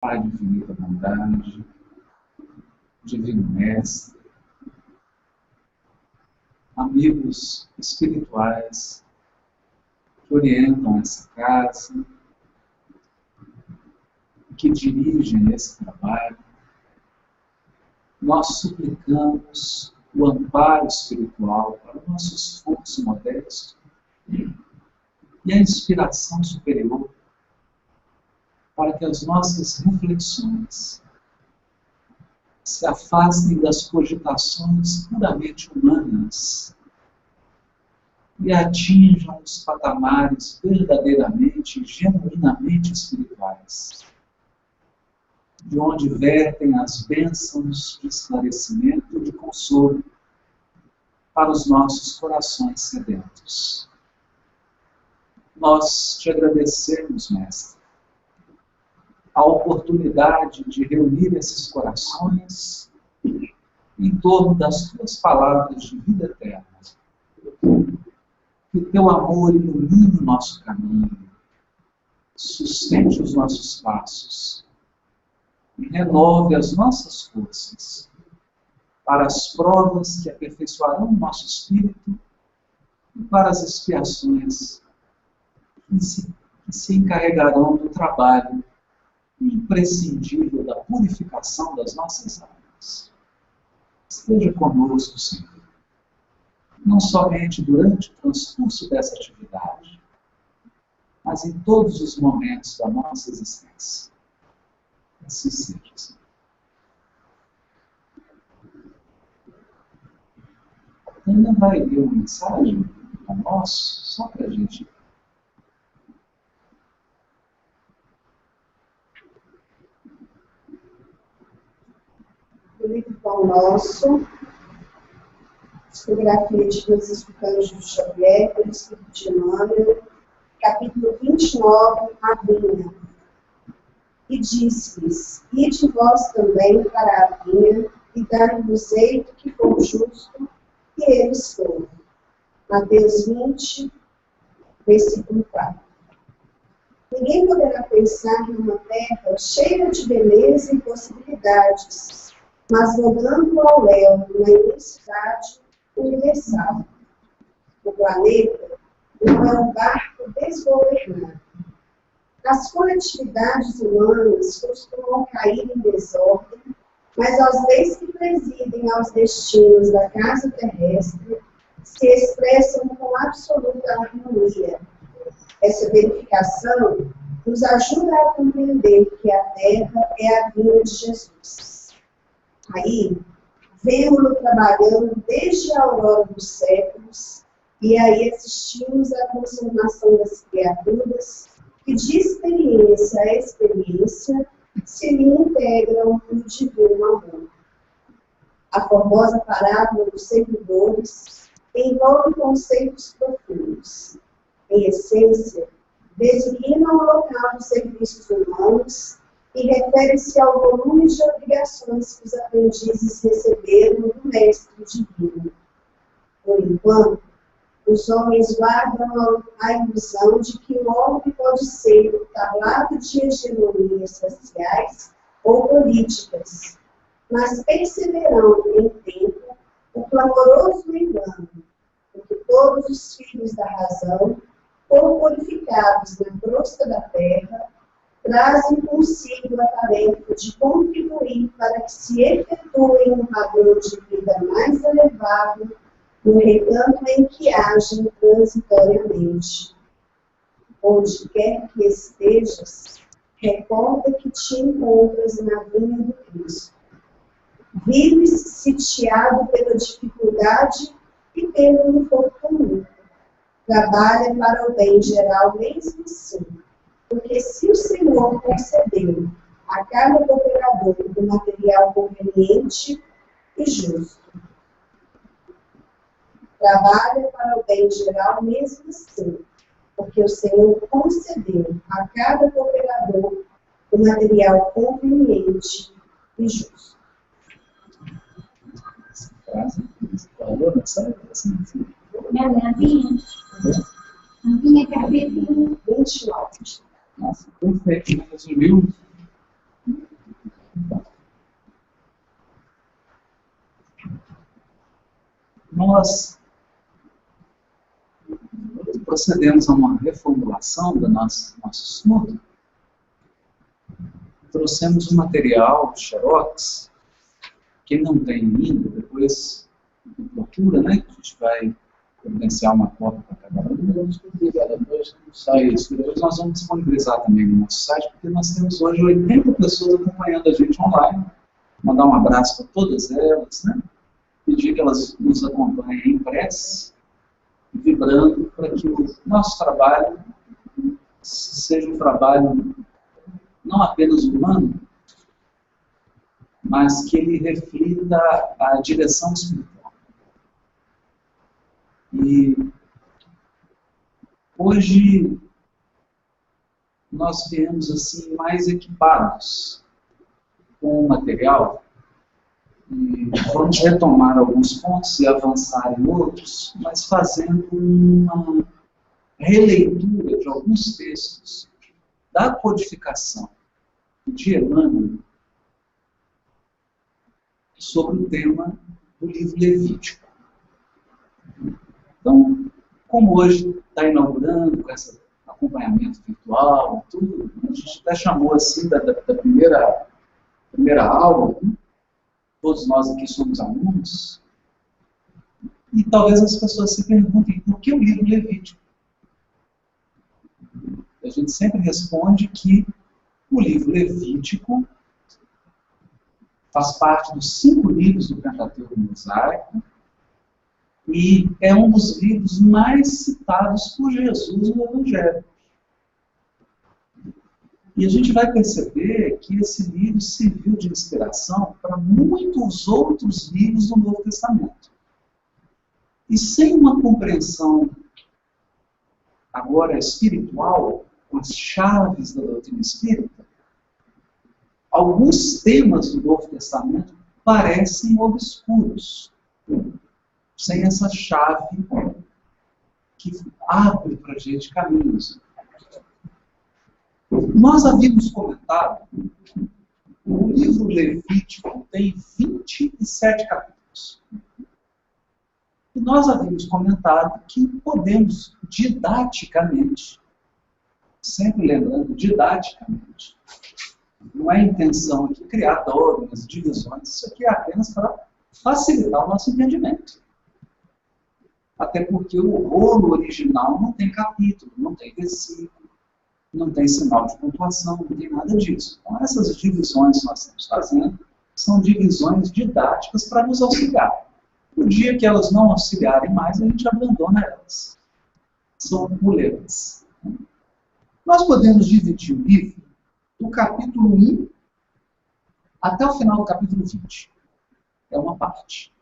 Pai de infinita bondade, Divino Mestre, amigos espirituais que orientam essa casa, que dirigem esse trabalho, nós suplicamos o amparo espiritual para o nosso esforço modesto e a inspiração superior para que as nossas reflexões se afastem das cogitações puramente humanas e atinjam os patamares verdadeiramente e genuinamente espirituais, de onde vertem as bênçãos de esclarecimento e de consolo para os nossos corações sedentos. Nós te agradecemos, Mestre, a oportunidade de reunir esses corações em torno das tuas palavras de vida eterna. Que o teu amor ilumine o nosso caminho, sustente os nossos passos e renove as nossas forças para as provas que aperfeiçoarão o nosso espírito e para as expiações que se encarregarão do trabalho imprescindível da purificação das nossas almas. Esteja conosco, Senhor, não somente durante o transcurso dessa atividade, mas em todos os momentos da nossa existência. Assim seja, Senhor. Ana vai ler uma mensagem a nós, só para a gente. O livro Pão Nosso, psicografia de Francisco Cândido Xavier, pelo Espírito de Emmanuel, capítulo 29, a vinha. E disse-lhes: ide vós também para a vinha, e dai-vos eito que for justo, e eles foram. Mateus 20, versículo 4. Ninguém poderá pensar numa terra cheia de beleza e possibilidades, mas rodando ao léu na imensidade universal. O planeta não é um barco desgovernado. As coletividades humanas costumam cair em desordem, mas as leis que presidem aos destinos da casa terrestre se expressam com absoluta harmonia. Essa verificação nos ajuda a compreender que a Terra é a vinha de Jesus. Aí, vemos-lo trabalhando desde a aurora dos séculos, e aí assistimos à transformação das criaturas que, de experiência a experiência, se lhe integram no divino amor. A formosa parábola dos servidores envolve conceitos profundos. Em essência, designa o local dos serviços humanos e refere-se ao volume de obrigações que os aprendizes receberam do Mestre Divino. Por enquanto, os homens guardam a ilusão de que o homem pode ser o tablado de hegemonias raciais ou políticas, mas perceberão, em tempo, o clamoroso engano, porque todos os filhos da razão, corporificados na crosta da terra, trazem consigo a tarefa de contribuir para que se efetue um padrão de vida mais elevado no recanto em que agem transitoriamente. Onde quer que estejas, recorda que te encontras na vinha do Cristo. Vives sitiado pela dificuldade e pelo infortúnio. Trabalha para o bem geral mesmo assim, porque se o Senhor concedeu a cada cooperador do material conveniente e justo, trabalha para o bem geral mesmo assim, porque o Senhor concedeu a cada cooperador o material conveniente e justo. Essa frase, você falou, não sabe? Na vinha capítulo 29. Nossa, perfeito, resumiu nós procedemos a uma reformulação do nosso estudo. Trouxemos um material xerox, quem não tem ainda, depois procura, né? A gente vai providenciar uma cópia para cada um. Depois nós vamos disponibilizar também no nosso site, porque nós temos hoje 80 pessoas acompanhando a gente online. Mandar um abraço para todas elas, né? Pedir que elas nos acompanhem em prece, vibrando para que o nosso trabalho seja um trabalho não apenas humano, mas que ele reflita a direção espiritual. E hoje nós viemos assim mais equipados com o material e vamos retomar alguns pontos e avançar em outros, mas fazendo uma releitura de alguns textos da codificação de Emmanuel sobre o tema do livro Levítico. Então, como hoje está inaugurando com esse acompanhamento virtual e tudo, a gente até chamou assim da primeira aula, né? Todos nós aqui somos alunos, e talvez as pessoas se perguntem por que o livro Levítico? A gente sempre responde que o livro Levítico faz parte dos 5 livros do Pentateuco Mosaico e é um dos livros mais citados por Jesus no Evangelho. E a gente vai perceber que esse livro serviu de inspiração para muitos outros livros do Novo Testamento. E sem uma compreensão agora espiritual, com as chaves da doutrina espírita, alguns temas do Novo Testamento parecem obscuros, sem essa chave que abre para a gente caminhos. Nós havíamos comentado, o livro Levítico tem 27 capítulos. E nós havíamos comentado que podemos didaticamente, sempre lembrando, didaticamente, não é a intenção aqui criar dogmas, divisões, isso aqui é apenas para facilitar o nosso entendimento. Até porque o rolo original não tem capítulo, não tem versículo, não tem sinal de pontuação, não tem nada disso. Então essas divisões que nós estamos fazendo são divisões didáticas para nos auxiliar. No dia que elas não auxiliarem mais, a gente abandona elas. São muletas. Nós podemos dividir o livro do capítulo 1 até o final do capítulo 20. É uma parte.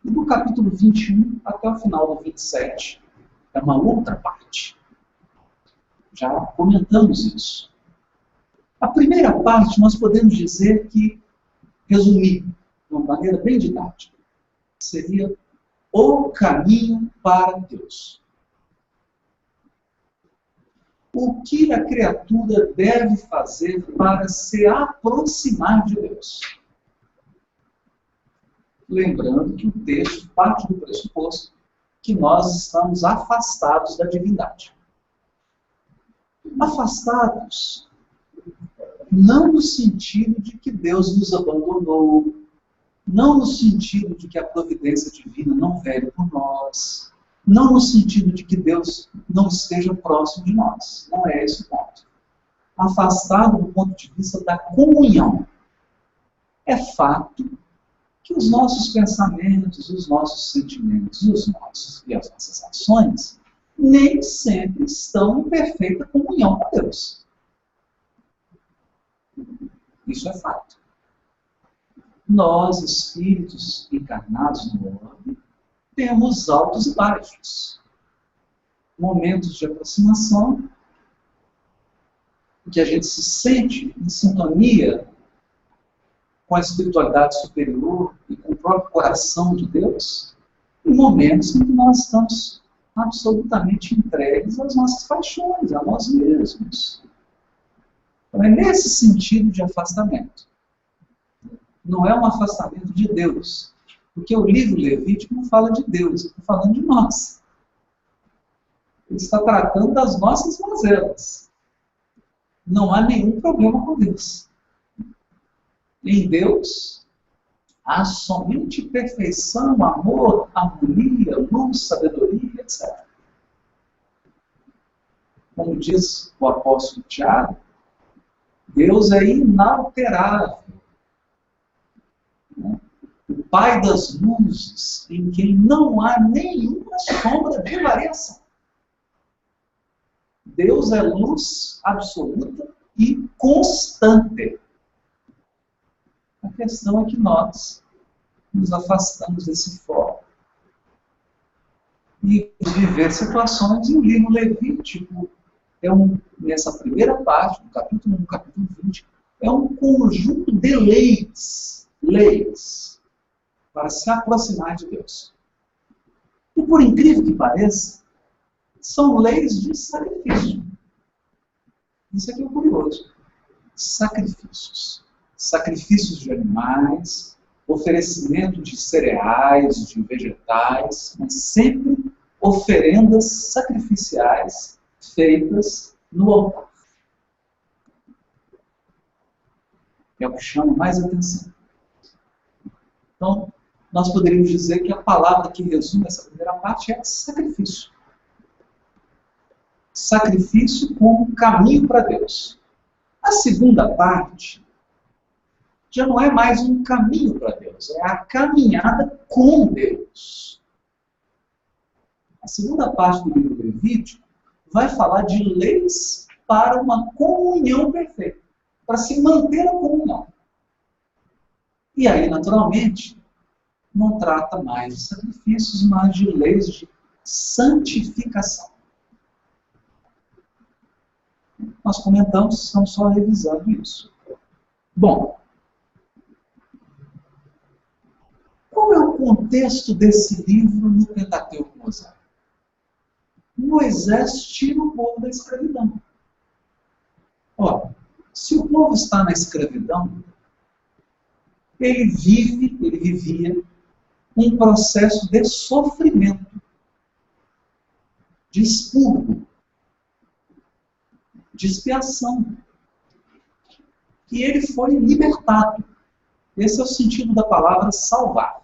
E do capítulo 21 até o final do 27 é uma outra parte. Já comentamos isso. A primeira parte nós podemos dizer que, resumir de uma maneira bem didática, seria o caminho para Deus. O que a criatura deve fazer para se aproximar de Deus? Lembrando que o texto parte do pressuposto que nós estamos afastados da divindade. Afastados, não no sentido de que Deus nos abandonou, não no sentido de que a providência divina não vele por nós, não no sentido de que Deus não esteja próximo de nós. Não é esse o ponto. Afastado do ponto de vista da comunhão. É fato que os nossos pensamentos, os nossos sentimentos e as nossas ações nem sempre estão em perfeita comunhão com Deus. Isso é fato. Nós, espíritos encarnados no orbe, temos altos e baixos. Momentos de aproximação, em que a gente se sente em sintonia com a espiritualidade superior e com o próprio coração de Deus, e momentos em que nós estamos absolutamente entregues às nossas paixões, a nós mesmos. Então é nesse sentido de afastamento. Não é um afastamento de Deus, Porque o livro Levítico não fala de Deus, ele está falando de nós. Ele está tratando das nossas mazelas. Não há nenhum problema com Deus. Em Deus, há somente perfeição, amor, harmonia, luz, sabedoria, etc. Como diz o apóstolo Tiago, Deus é inalterável. O Pai das luzes, em quem não há nenhuma sombra de variação. Deus é luz absoluta e constante. A questão é que nós nos afastamos desse foco e viver situações, e o livro Levítico nessa primeira parte, no capítulo 1, capítulo 20, é um conjunto de leis para se aproximar de Deus. E por incrível que pareça, são leis de sacrifício. Isso aqui é curioso. Sacrifícios. Sacrifícios de animais, oferecimento de cereais, de vegetais, mas sempre oferendas sacrificiais feitas no altar. É o que chama mais atenção. Então, nós poderíamos dizer que a palavra que resume essa primeira parte é sacrifício. Sacrifício como caminho para Deus. A segunda parte já não é mais um caminho para Deus, é a caminhada com Deus. A segunda parte do livro Levítico vai falar de leis para uma comunhão perfeita, para se manter a comunhão. E aí, naturalmente, não trata mais de sacrifícios, mas de leis de santificação. Nós comentamos, estamos só revisando isso. Bom, qual é o contexto desse livro no Pentateuco mosaico? Moisés tira o povo da escravidão. Ora, se o povo está na escravidão, ele vivia um processo de sofrimento, de expurgo, de expiação. E ele foi libertado. Esse é o sentido da palavra salvar.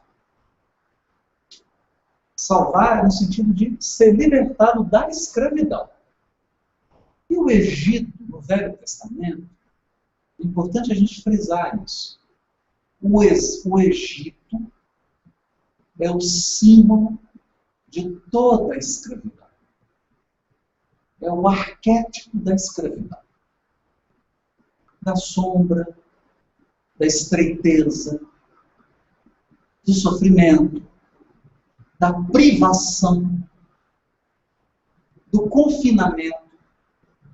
Salvar é no sentido de ser libertado da escravidão. E o Egito, no Velho Testamento, é importante a gente frisar isso. O Egito é o símbolo de toda a escravidão. É o arquétipo da escravidão. Da sombra, da estreiteza, do sofrimento, da privação, do confinamento,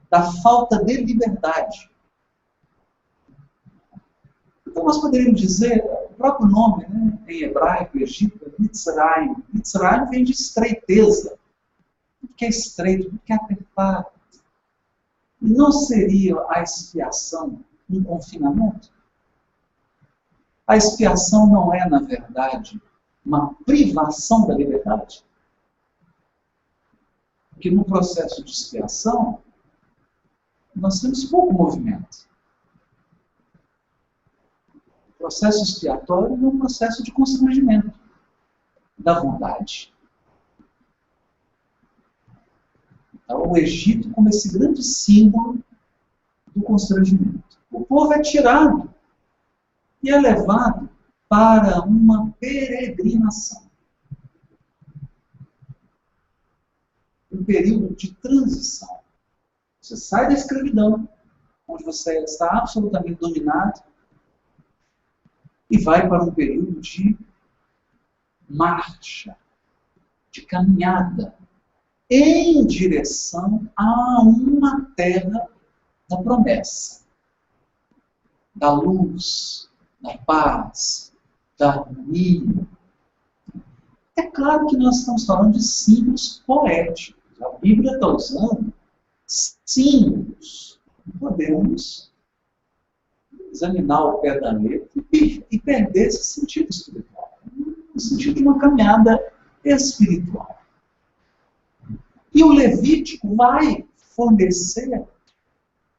da falta de liberdade. Então nós poderíamos dizer, o próprio nome, né, em hebraico, Egito, é Mitzrayim. Mitzrayim vem de estreiteza. Tudo que é estreito, tudo que é apertado. E não seria a expiação um confinamento? A expiação não é, na verdade, uma privação da liberdade? Porque no processo de expiação, nós temos pouco movimento. O processo expiatório é um processo de constrangimento da vontade. Então, o Egito como esse grande símbolo do constrangimento. O povo é tirado e é levado para uma peregrinação. Um período de transição. Você sai da escravidão, onde você está absolutamente dominado, e vai para um período de marcha, de caminhada, em direção a uma terra da promessa, da luz, da paz, da harmonia. É claro que nós estamos falando de símbolos poéticos. A Bíblia está usando símbolos. Podemos examinar o pé da letra e perder esse sentido espiritual. sentido de uma caminhada espiritual. E o Levítico vai fornecer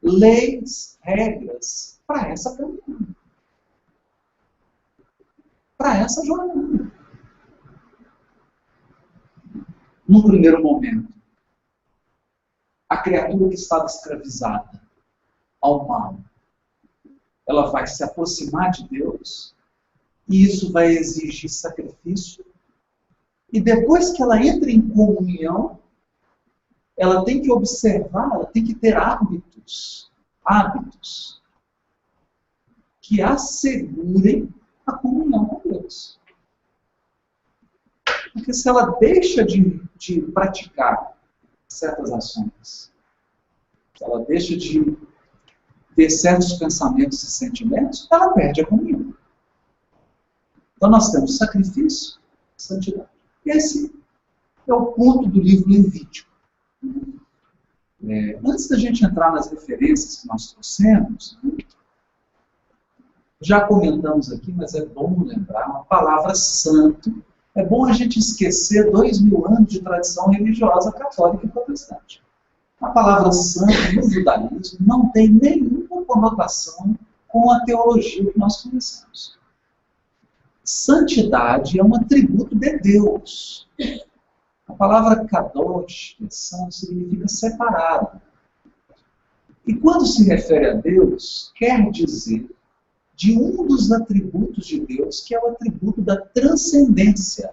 leis, regras para essa caminhada, para essa jornada. No primeiro momento, a criatura que estava escravizada ao mal, ela vai se aproximar de Deus, e isso vai exigir sacrifício, e depois que ela entra em comunhão, ela tem que observar, ela tem que ter hábitos que assegurem a comunhão com Deus. Porque se ela deixa de praticar certas ações, se ela deixa de ter certos pensamentos e sentimentos, ela perde a comunhão. Então nós temos sacrifício e santidade. Esse é o ponto do livro Levítico. Antes da gente entrar nas referências que nós trouxemos, já comentamos aqui, mas é bom lembrar, a palavra santo, é bom a gente esquecer 2000 anos de tradição religiosa católica e protestante. A palavra santo no judaísmo não tem nenhuma conotação com a teologia que nós conhecemos. Santidade é um atributo de Deus. A palavra kadosh, que é santo, significa separado. E quando se refere a Deus, quer dizer de um dos atributos de Deus, que é o atributo da transcendência.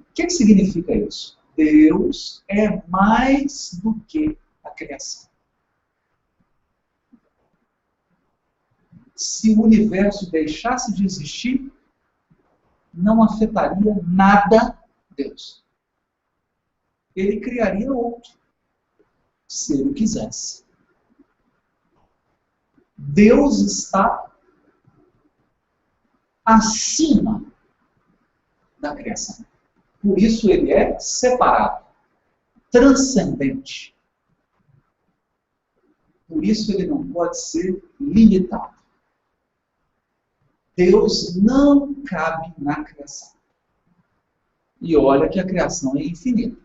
O que significa isso? Deus é mais do que a criação. Se o universo deixasse de existir, não afetaria nada Deus. Ele criaria outro, se ele quisesse. Deus está acima da criação. Por isso ele é separado, transcendente. Por isso ele não pode ser limitado. Deus não cabe na criação. E olha que a criação é infinita.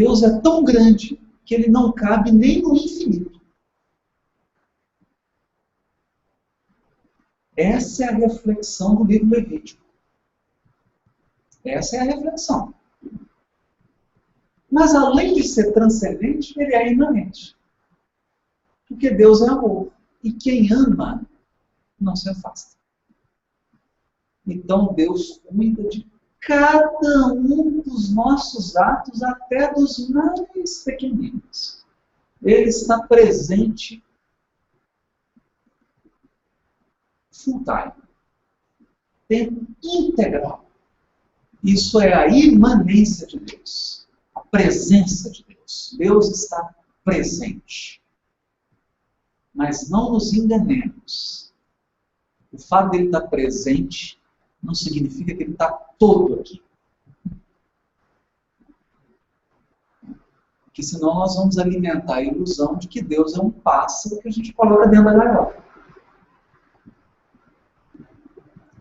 Deus é tão grande que ele não cabe nem no infinito. Essa é a reflexão do livro Levítico. Essa é a reflexão. Mas além de ser transcendente, ele é imanente. Porque Deus é amor. E quem ama não se afasta. Então Deus cuida de cada um dos nossos atos, até dos mais pequeninos. Ele está presente full time, tempo integral. Isso é a imanência de Deus, a presença de Deus. Deus está presente. Mas não nos enganemos. O fato dele estar presente não significa que ele está todo aqui. Porque senão nós vamos alimentar a ilusão de que Deus é um pássaro que a gente coloca dentro da gaiola.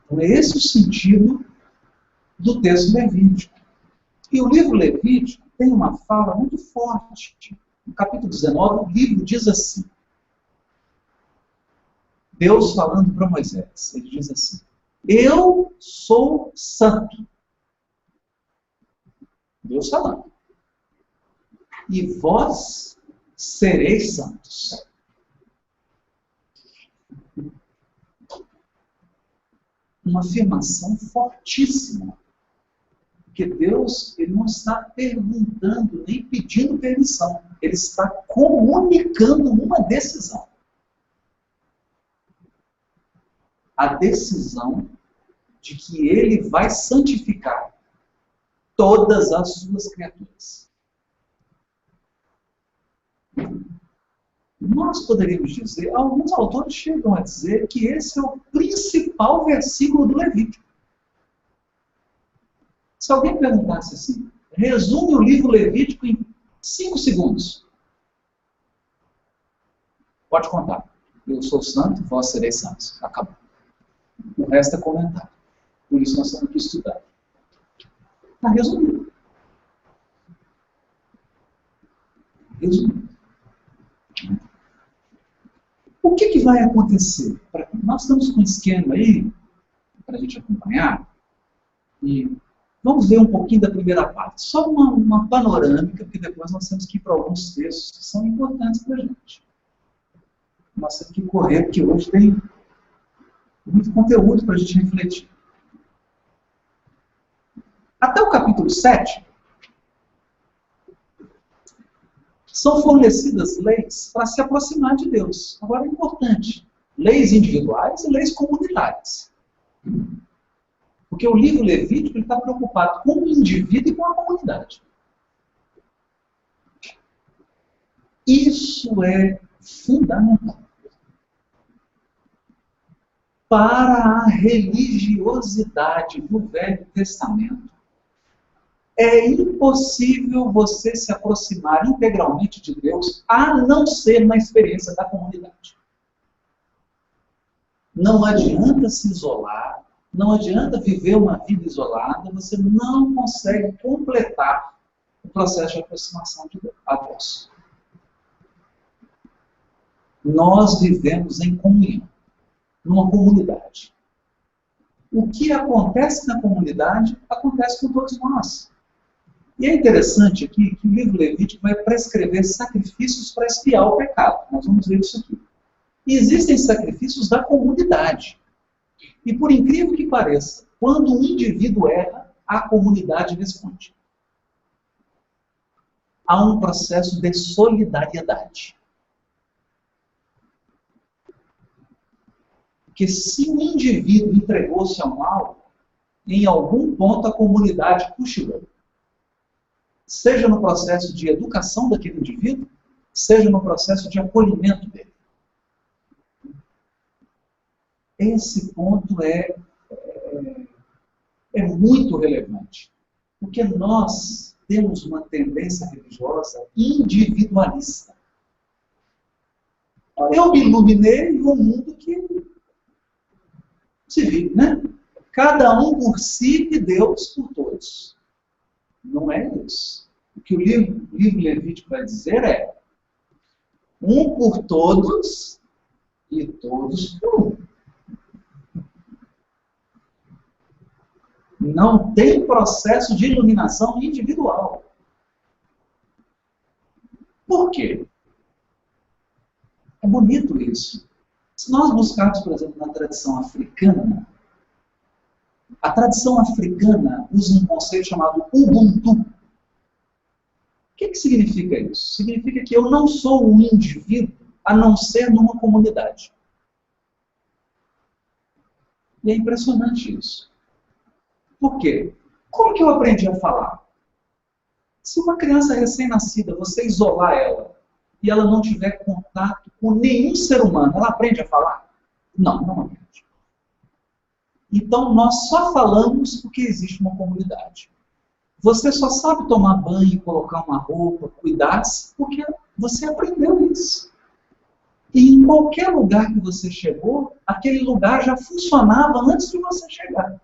Então é esse o sentido do texto levítico. E o livro Levítico tem uma fala muito forte. No capítulo 19, o livro diz assim. Deus falando para Moisés, ele diz assim: eu sou santo. Deus falando. E vós sereis santos. Uma afirmação fortíssima. Porque Deus, ele não está perguntando, nem pedindo permissão. Ele está comunicando uma decisão. A decisão de que ele vai santificar todas as suas criaturas. Nós poderíamos dizer, alguns autores chegam a dizer que esse é o principal versículo do Levítico. Se alguém perguntasse assim, resume o livro Levítico em 5 segundos. Pode contar. Eu sou santo, vós sereis santos. Acabou. O resto é comentário. Por isso nós temos que estudar. Está resumido. Resumido. O que vai acontecer? Nós estamos com um esquema aí, para a gente acompanhar, e vamos ver um pouquinho da primeira parte. Só uma panorâmica, porque depois nós temos que ir para alguns textos que são importantes para a gente. Nós temos que correr, porque hoje tem muito conteúdo para a gente refletir. Até o capítulo 7, são fornecidas leis para se aproximar de Deus. Agora é importante, leis individuais e leis comunitárias. Porque o livro Levítico está preocupado com o indivíduo e com a comunidade. Isso é fundamental para a religiosidade do Velho Testamento. É impossível você se aproximar integralmente de Deus a não ser na experiência da comunidade. Não adianta se isolar, não adianta viver uma vida isolada, você não consegue completar o processo de aproximação de Deus, a Deus. Nós vivemos em comunhão, numa comunidade. O que acontece na comunidade, acontece com todos nós. E é interessante aqui que o livro Levítico vai prescrever sacrifícios para expiar o pecado. Nós vamos ver isso aqui. E existem sacrifícios da comunidade. E por incrível que pareça, quando um indivíduo erra, a comunidade responde. Há um processo de solidariedade. Porque se um indivíduo entregou-se ao mal, em algum ponto a comunidade cochilou. Seja no processo de educação daquele indivíduo, seja no processo de acolhimento dele. Esse ponto é muito relevante, porque nós temos uma tendência religiosa individualista. Eu me iluminei no mundo que se vive, né? Cada um por si e Deus por todos. Não é isso. O que o livro Levítico vai dizer é um por todos e todos por um. Não tem processo de iluminação individual. Por quê? É bonito isso. Se nós buscarmos, por exemplo, na tradição africana, a tradição africana usa um conceito chamado Ubuntu. O que significa isso? Significa que eu não sou um indivíduo a não ser numa comunidade. E é impressionante isso. Por quê? Como que eu aprendi a falar? Se uma criança recém-nascida, você isolar ela, e ela não tiver contato com nenhum ser humano, ela aprende a falar? Não, não aprende. Então, nós só falamos porque existe uma comunidade. Você só sabe tomar banho, colocar uma roupa, cuidar-se, porque você aprendeu isso. E em qualquer lugar que você chegou, aquele lugar já funcionava antes de você chegar.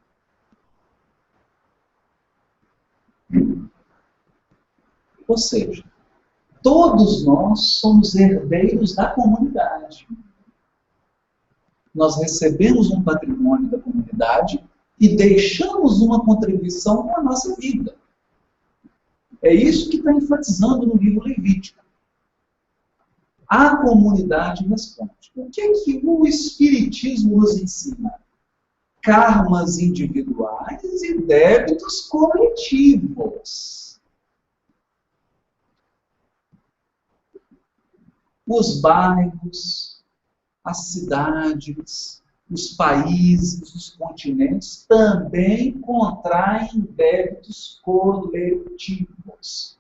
Ou seja, todos nós somos herdeiros da comunidade. Nós recebemos um patrimônio da comunidade e deixamos uma contribuição para a nossa vida. É isso que está enfatizando no livro Levítico. A comunidade responde. O que é que o Espiritismo nos ensina? Karmas individuais e débitos coletivos. Os bairros, as cidades, os países, os continentes também contraem débitos coletivos.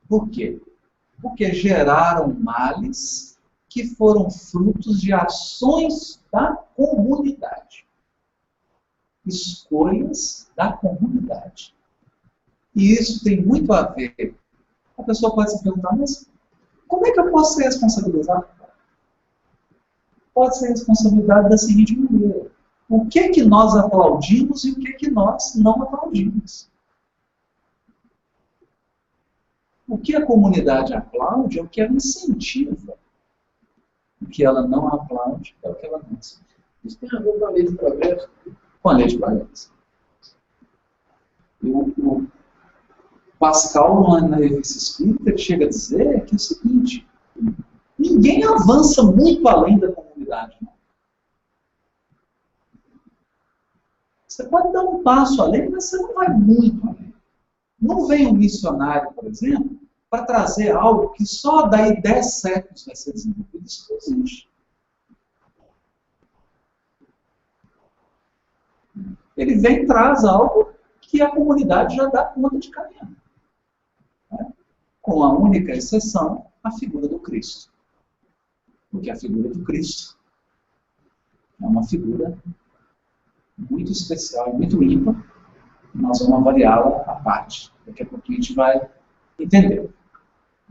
Por quê? Porque geraram males que foram frutos de ações da comunidade. Escolhas da comunidade. E isso tem muito a ver. A pessoa pode se perguntar, mas como é que eu posso ser responsabilizado? pode ser responsabilidade da seguinte maneira: o que nós aplaudimos e o que nós não aplaudimos. O que a comunidade aplaude é o que ela incentiva. O que ela não aplaude é o que ela não incentiva. Isso tem a ver com a lei de progresso. Com a lei de progresso. O Pascal, na Revista Espírita, ele chega a dizer que é o seguinte: ninguém avança muito além da comunidade. Não. Você pode dar um passo além, mas você não vai muito além. Não vem um missionário, por exemplo, para trazer algo que só daí 10 séculos vai ser desenvolvido. Isso não existe. Ele vem e traz algo que a comunidade já dá conta de caminhar. Né? Com a única exceção, a figura do Cristo. Porque a figura do Cristo é uma figura muito especial e muito ímpar. Nós vamos avaliá-la à parte. Daqui a pouco a gente vai entender.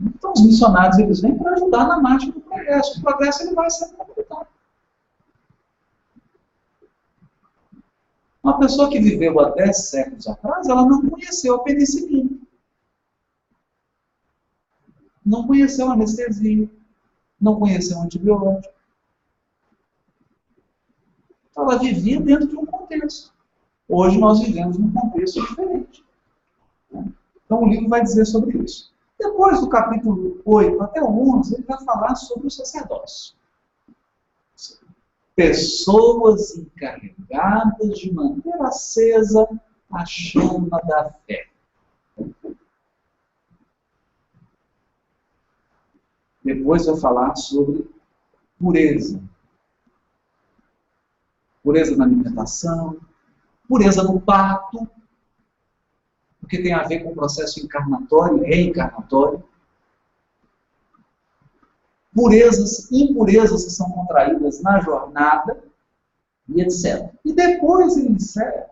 Então, os missionários, eles vêm para ajudar na marcha do progresso. O progresso, ele vai ser comunitário. Uma pessoa que viveu há 10 séculos atrás, ela não conheceu a penicilina. Não conheceu a anestesia. Não conheceu o antibiótico. Ela vivia dentro de um contexto. Hoje nós vivemos num contexto diferente. Então o livro vai dizer sobre isso. Depois do capítulo 8 até o 11, ele vai falar sobre o sacerdócio. Pessoas encarregadas de manter acesa a chama da fé. Depois vai falar sobre pureza. Pureza na alimentação, pureza no parto, porque tem a ver com o processo encarnatório e reencarnatório. Purezas, impurezas que são contraídas na jornada, e etc. E depois ele encerra,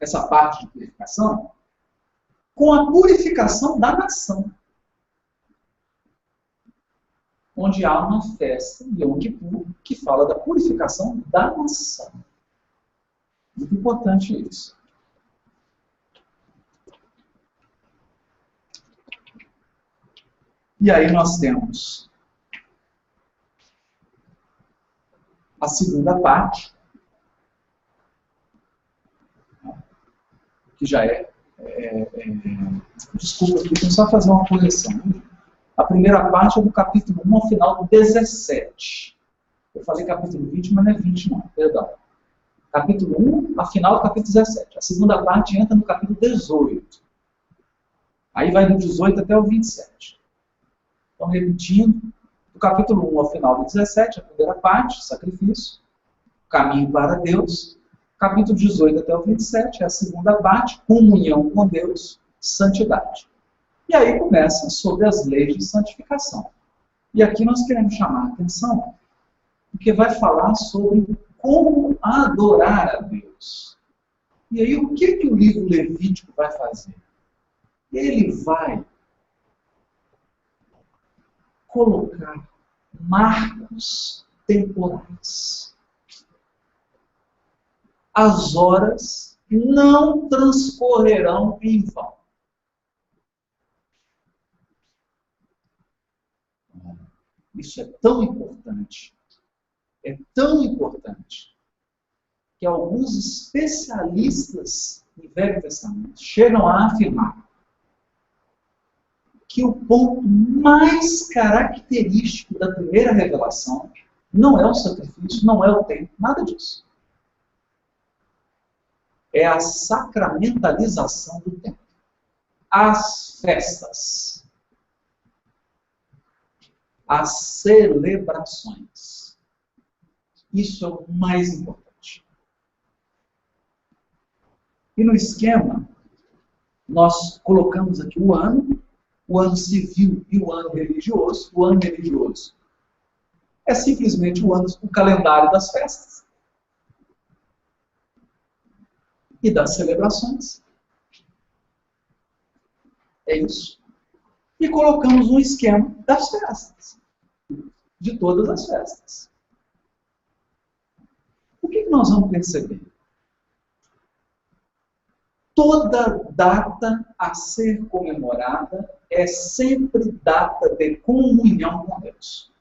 essa parte de purificação com a purificação da nação. Onde há uma festa, Yom Kippur, que fala da purificação da nação. Muito importante isso. E aí nós temos a segunda parte, que já desculpa, aqui, deixa eu só fazer uma correção. A primeira parte é do capítulo 1 ao final do 17. Eu falei capítulo 20, mas não é 20 não, perdão. Capítulo 1, a final do capítulo 17. A segunda parte entra no capítulo 18. Aí vai do 18 até o 27. Então, repetindo, do capítulo 1 ao final do 17, a primeira parte, sacrifício, caminho para Deus. Capítulo 18 até o 27 é a segunda parte, comunhão com Deus, santidade. E aí começa sobre as leis de santificação. E aqui nós queremos chamar a atenção, porque vai falar sobre como adorar a Deus. E aí o que o livro Levítico vai fazer? Ele vai colocar marcos temporais. As horas não transcorrerão em vão. Isso é tão importante, que alguns especialistas em Velho Testamento chegam a afirmar que o ponto mais característico da primeira revelação não é o sacrifício, não é o templo, nada disso. É a sacramentalização do templo. As festas. As celebrações. Isso é o mais importante. E no esquema, nós colocamos aqui o ano civil e o ano religioso. O ano religioso é simplesmente o calendário das festas e das celebrações. É isso. E colocamos um esquema das festas. de todas as festas. O que nós vamos perceber? Toda data a ser comemorada é sempre data de comunhão com Deus.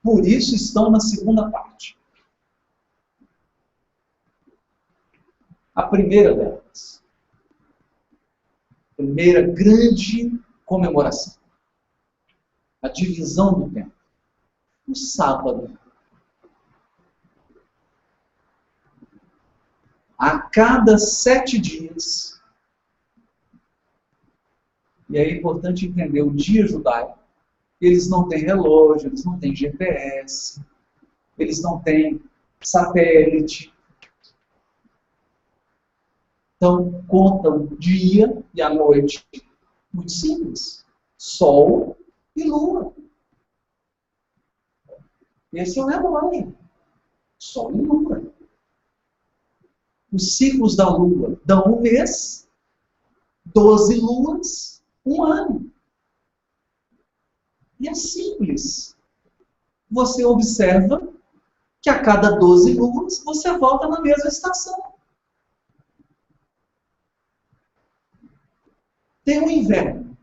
Por isso estão na segunda parte. A primeira delas. Primeira grande comemoração. A divisão do tempo. O sábado. A cada 7 dias, e é importante entender o dia judaico, eles não têm relógio, eles não têm GPS, eles não têm satélite. Então, contam o dia e a noite. Muito simples. Sol e lua. Esse é o relógio. Sol e lua. Os ciclos da lua dão um mês, 12 luas, um ano. E é simples. Você observa que a cada 12 luas você volta na mesma estação. Tem um inverno.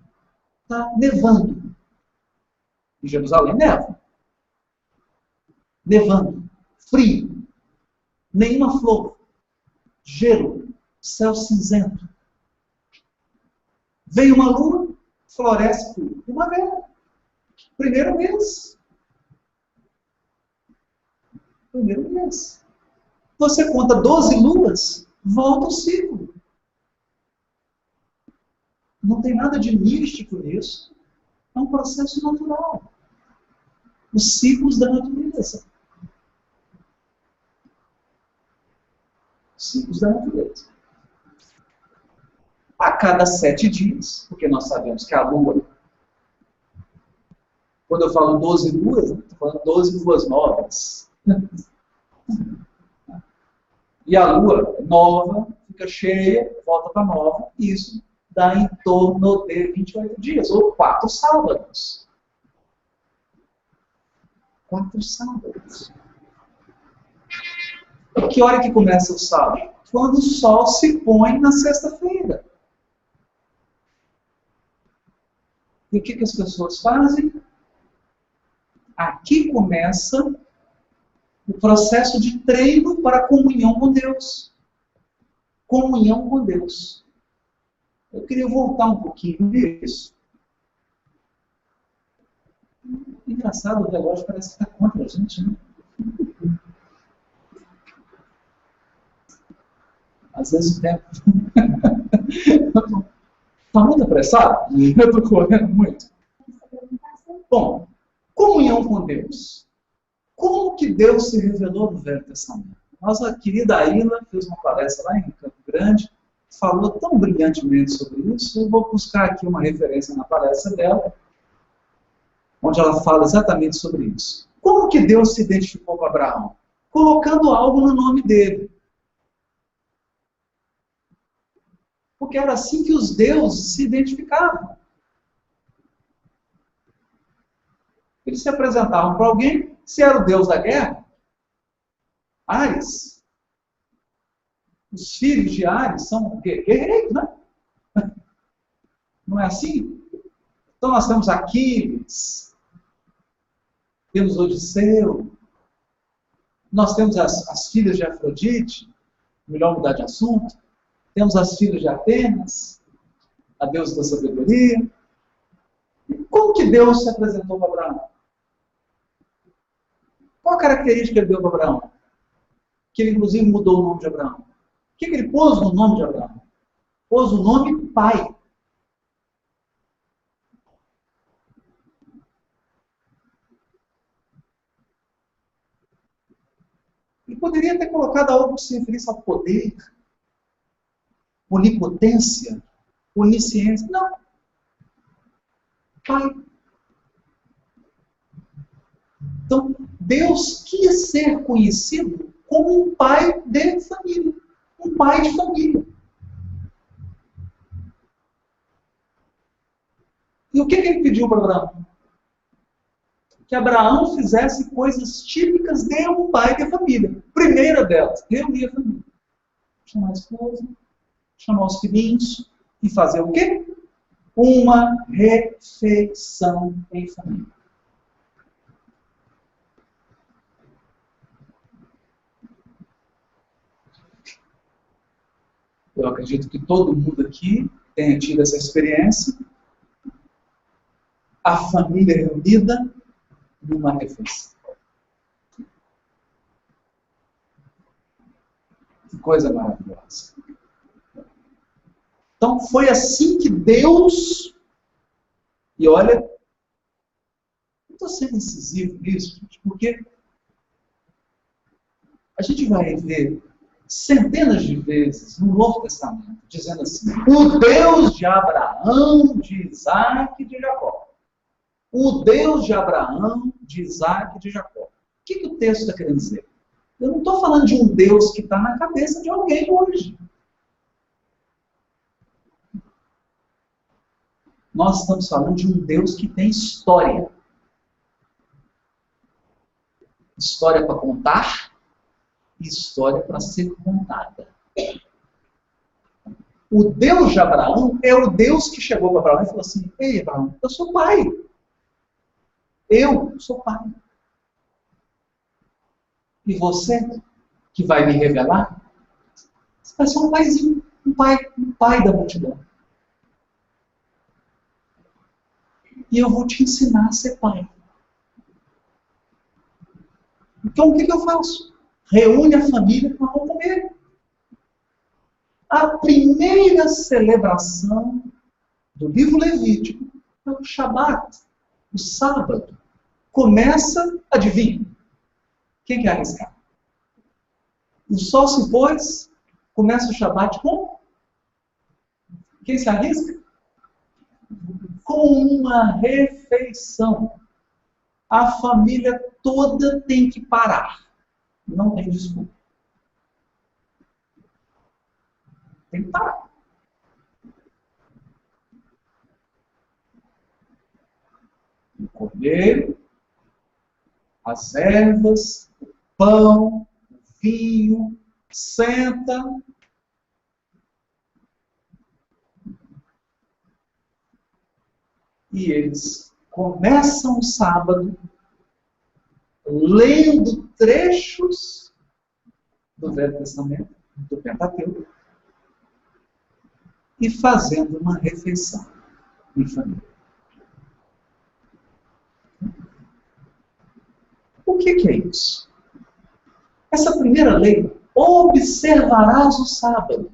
Está nevando. Em Jerusalém neva. Nevando. Frio. Nenhuma flor. Gelo, céu cinzento. Vem uma lua, floresce tudo. Primavera. Primeiro mês. Primeiro mês. Você conta 12 luas, volta o ciclo. Não tem nada de místico nisso. É um processo natural. Os ciclos da natureza. Ciclos da natureza. A cada 7 dias, porque nós sabemos que a lua, quando eu falo 12 luas, estou falando 12 luas novas. E a lua nova fica cheia, volta para nova, e isso dá em torno de 28 dias, ou 4 sábados. 4 sábados. Que hora que começa o sábado? Quando o sol se põe na sexta-feira. E o que as pessoas fazem? Aqui começa o processo de treino para a comunhão com Deus. Comunhão com Deus. Eu queria voltar um pouquinho nisso. Engraçado, o relógio parece que está contra a gente, né? Às vezes o tempo está muito apressado, eu estou correndo muito. Bom, comunhão com Deus. Como que Deus se revelou no Velho Testamento? Nossa querida Aila fez uma palestra lá em Campo Grande, falou tão brilhantemente sobre isso. Eu vou buscar aqui uma referência na palestra dela, onde ela fala exatamente sobre isso. Como que Deus se identificou com Abraão? Colocando algo no nome dele. Porque era assim que os deuses se identificavam. Eles se apresentavam para alguém, se era o deus da guerra, Ares. Os filhos de Ares são guerreiros, né? Não é assim? Então nós temos Aquiles, temos Odisseu, nós temos as filhas de Afrodite, melhor mudar de assunto, temos as filhas de Atenas, a deusa da sabedoria. E como que Deus se apresentou para Abraão? Qual a característica que ele deu para Abraão? Que ele inclusive mudou o nome de Abraão. O que ele pôs no nome de Abraão? Pôs o nome pai. Ele poderia ter colocado algo que se referisse ao poder, onipotência, onisciência. Não. Pai. Então, Deus quis ser conhecido como um pai de família. Um pai de família. E o que ele pediu para Abraão? que Abraão fizesse coisas típicas de um pai de família. Primeira delas, reunir a família. Chamar a esposa, chamar os filhinhos e fazer o quê? Uma refeição em família. Eu acredito que todo mundo aqui tenha tido essa experiência. A família reunida numa refeição. Que coisa maravilhosa. Então foi assim que Deus, e olha, eu estou sendo incisivo nisso, porque a gente vai ver centenas de vezes no Novo Testamento, dizendo assim, o Deus de Abraão, de Isaac e de Jacó. O Deus de Abraão, de Isaac e de Jacó. O que o texto está querendo dizer? Eu não estou falando de um Deus que está na cabeça de alguém hoje. Nós estamos falando de um Deus que tem história. História para contar e história para ser contada. O Deus de Abraão é o Deus que chegou para Abraão e falou assim, ei, Abraão, eu sou pai. Eu sou pai. E você, que vai me revelar, você vai ser um paizinho, um pai da multidão. E eu vou te ensinar a ser pai. Então o que eu faço? Reúne a família para comer. A primeira celebração do livro Levítico é o Shabat, o sábado. Começa, adivinha? Quem quer arriscar? O sol se pôs, começa o Shabat com? Quem se arrisca? Com uma refeição. A família toda tem que parar. Não tem desculpa. Tem que parar. O cordeiro, as ervas, o pão, o vinho, senta. E eles começam o sábado lendo trechos do Velho Testamento, do Pentateuco, e fazendo uma refeição em família. O que é isso? Essa primeira lei, observarás o sábado.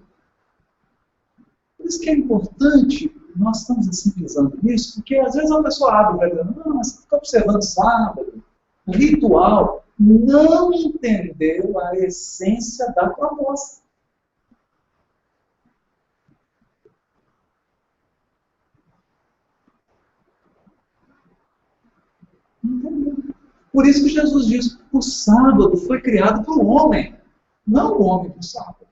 Por isso que é importante, nós estamos assim pisando nisso, porque às vezes a pessoa abre e vai dizer, não, mas você fica observando o sábado, o ritual, não entendeu a essência da proposta. Por isso que Jesus diz, o sábado foi criado para o homem, não o homem para o sábado.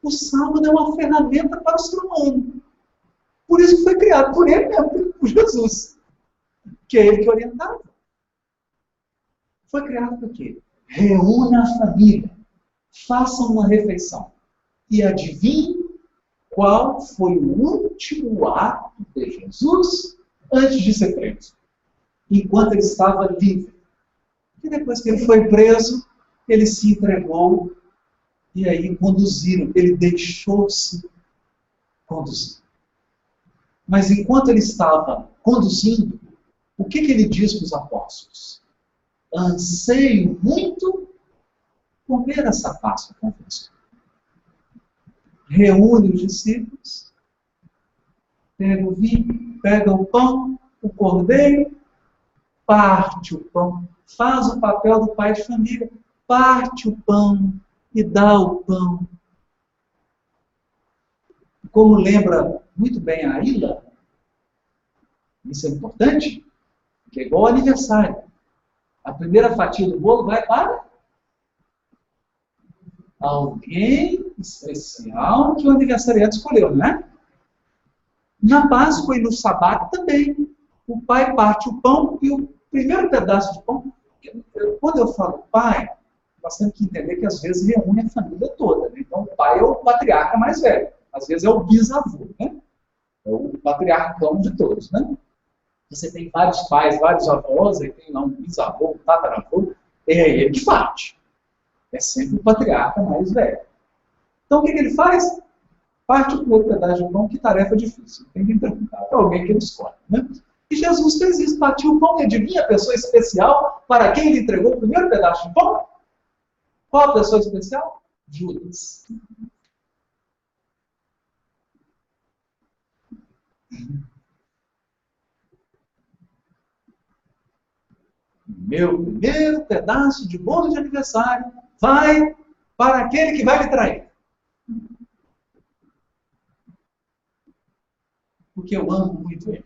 O sábado é uma ferramenta para o ser humano. Por isso que foi criado por ele mesmo, por Jesus. Que é ele que orientava. Foi criado por quê? Reúna a família, façam uma refeição. E adivinhe qual foi o último ato de Jesus antes de ser preso. Enquanto ele estava livre. E depois que ele foi preso, ele se entregou e aí conduziram. Ele deixou-se conduzir. Mas enquanto ele estava conduzindo, o que ele diz para os apóstolos? Anseio muito comer essa Páscoa convosco. Reúne os discípulos, pega o vinho, pega o pão, o cordeiro, parte o pão, faz o papel do pai de família, parte o pão e dá o pão. Como lembra muito bem a Ilha, isso é importante, que é igual ao aniversário. A primeira fatia do bolo vai para alguém especial que o aniversariante escolheu, não é? Na Páscoa e no Sábado também. o pai parte o pão e o primeiro pedaço de pão, quando eu falo pai, nós temos que entender que às vezes reúne a família toda, né? Então o pai é o patriarca mais velho, às vezes é o bisavô, né? É o patriarcão de todos, né? Você tem vários pais, vários avós, aí tem lá um bisavô, um tataravô, é ele que parte. É sempre o patriarca mais velho. Então o que ele faz? Parte o primeiro pedaço de pão, que tarefa difícil. Tem que perguntar para alguém que ele escolhe, né? E Jesus fez isso, partiu o pão, e adivinha a pessoa especial para quem ele entregou o primeiro pedaço de pão? Qual a pessoa especial? Judas. Meu primeiro pedaço de bolo de aniversário vai para aquele que vai me trair. Porque eu amo muito ele.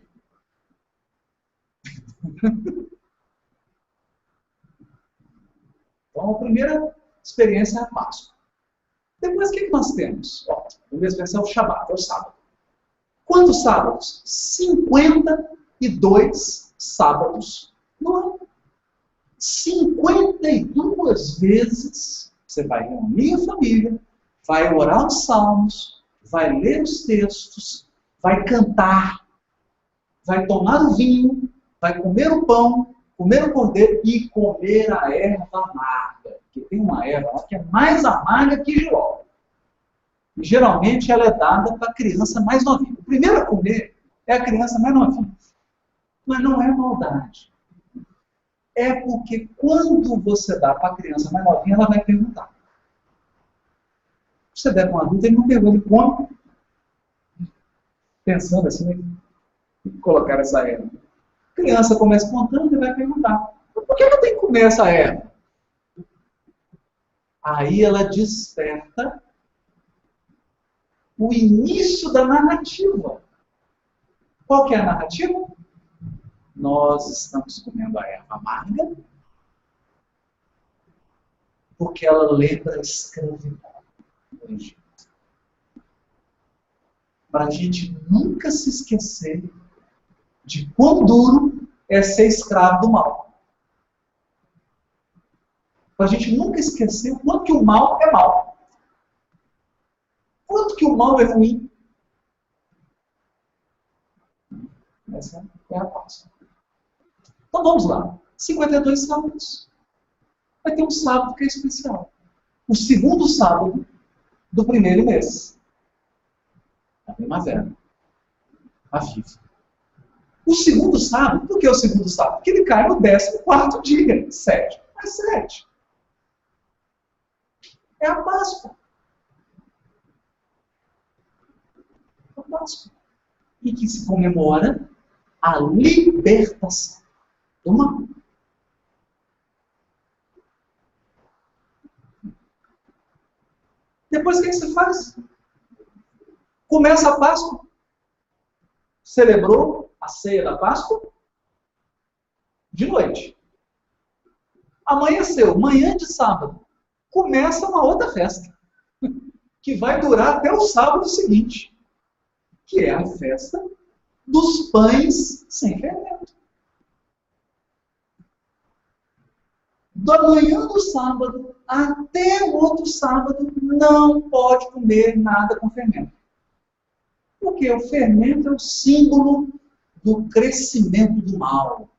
Então, a primeira experiência é a Páscoa. Depois, o que nós temos? Ó, a primeira experiência é o Shabat, é o sábado. Quantos sábados? 52 sábados no ano. 52 vezes você vai reunir a família, vai orar os salmos, vai ler os textos, vai cantar, vai tomar o vinho, vai comer o pão, comer o cordeiro e comer a erva amarga. Porque tem uma erva lá que é mais amarga que jiló. E geralmente ela é dada para a criança mais novinha. O primeiro a comer é a criança mais novinha. Mas não é maldade. É porque quando você dá para a criança mais novinha, ela vai perguntar. Se você der para um adulto, ele não pergunta, ele come. Pensando assim, colocar essa erva. A criança começa espontânea e vai perguntar: por que eu tenho que comer essa erva? Aí ela desperta o início da narrativa. Qual que é a narrativa? Nós estamos comendo a erva amarga porque ela lembra a escravidão do Egito. Para a gente nunca se esquecer de quão duro é ser escravo do mal. Para a gente nunca esquecer o quanto que o mal é mal. Quanto que o mal é ruim. Essa é a Páscoa. Então vamos lá. 52 sábados. Vai ter um sábado que é especial. O segundo sábado do primeiro mês. A primavera. A viva. O segundo sábado, por que o segundo sábado? Porque ele cai no 14º dia. 7 mais 7. É a Páscoa. A Páscoa. E que se comemora a libertação do mal. Depois o que você faz? Começa a Páscoa. Celebrou a ceia da Páscoa de noite. Amanheceu, manhã de sábado. Começa uma outra festa. Que vai durar até o sábado seguinte. Que é a festa dos pães sem fermento. Da manhã do sábado até o outro sábado não pode comer nada com fermento. Porque o fermento é o símbolo do crescimento do mal.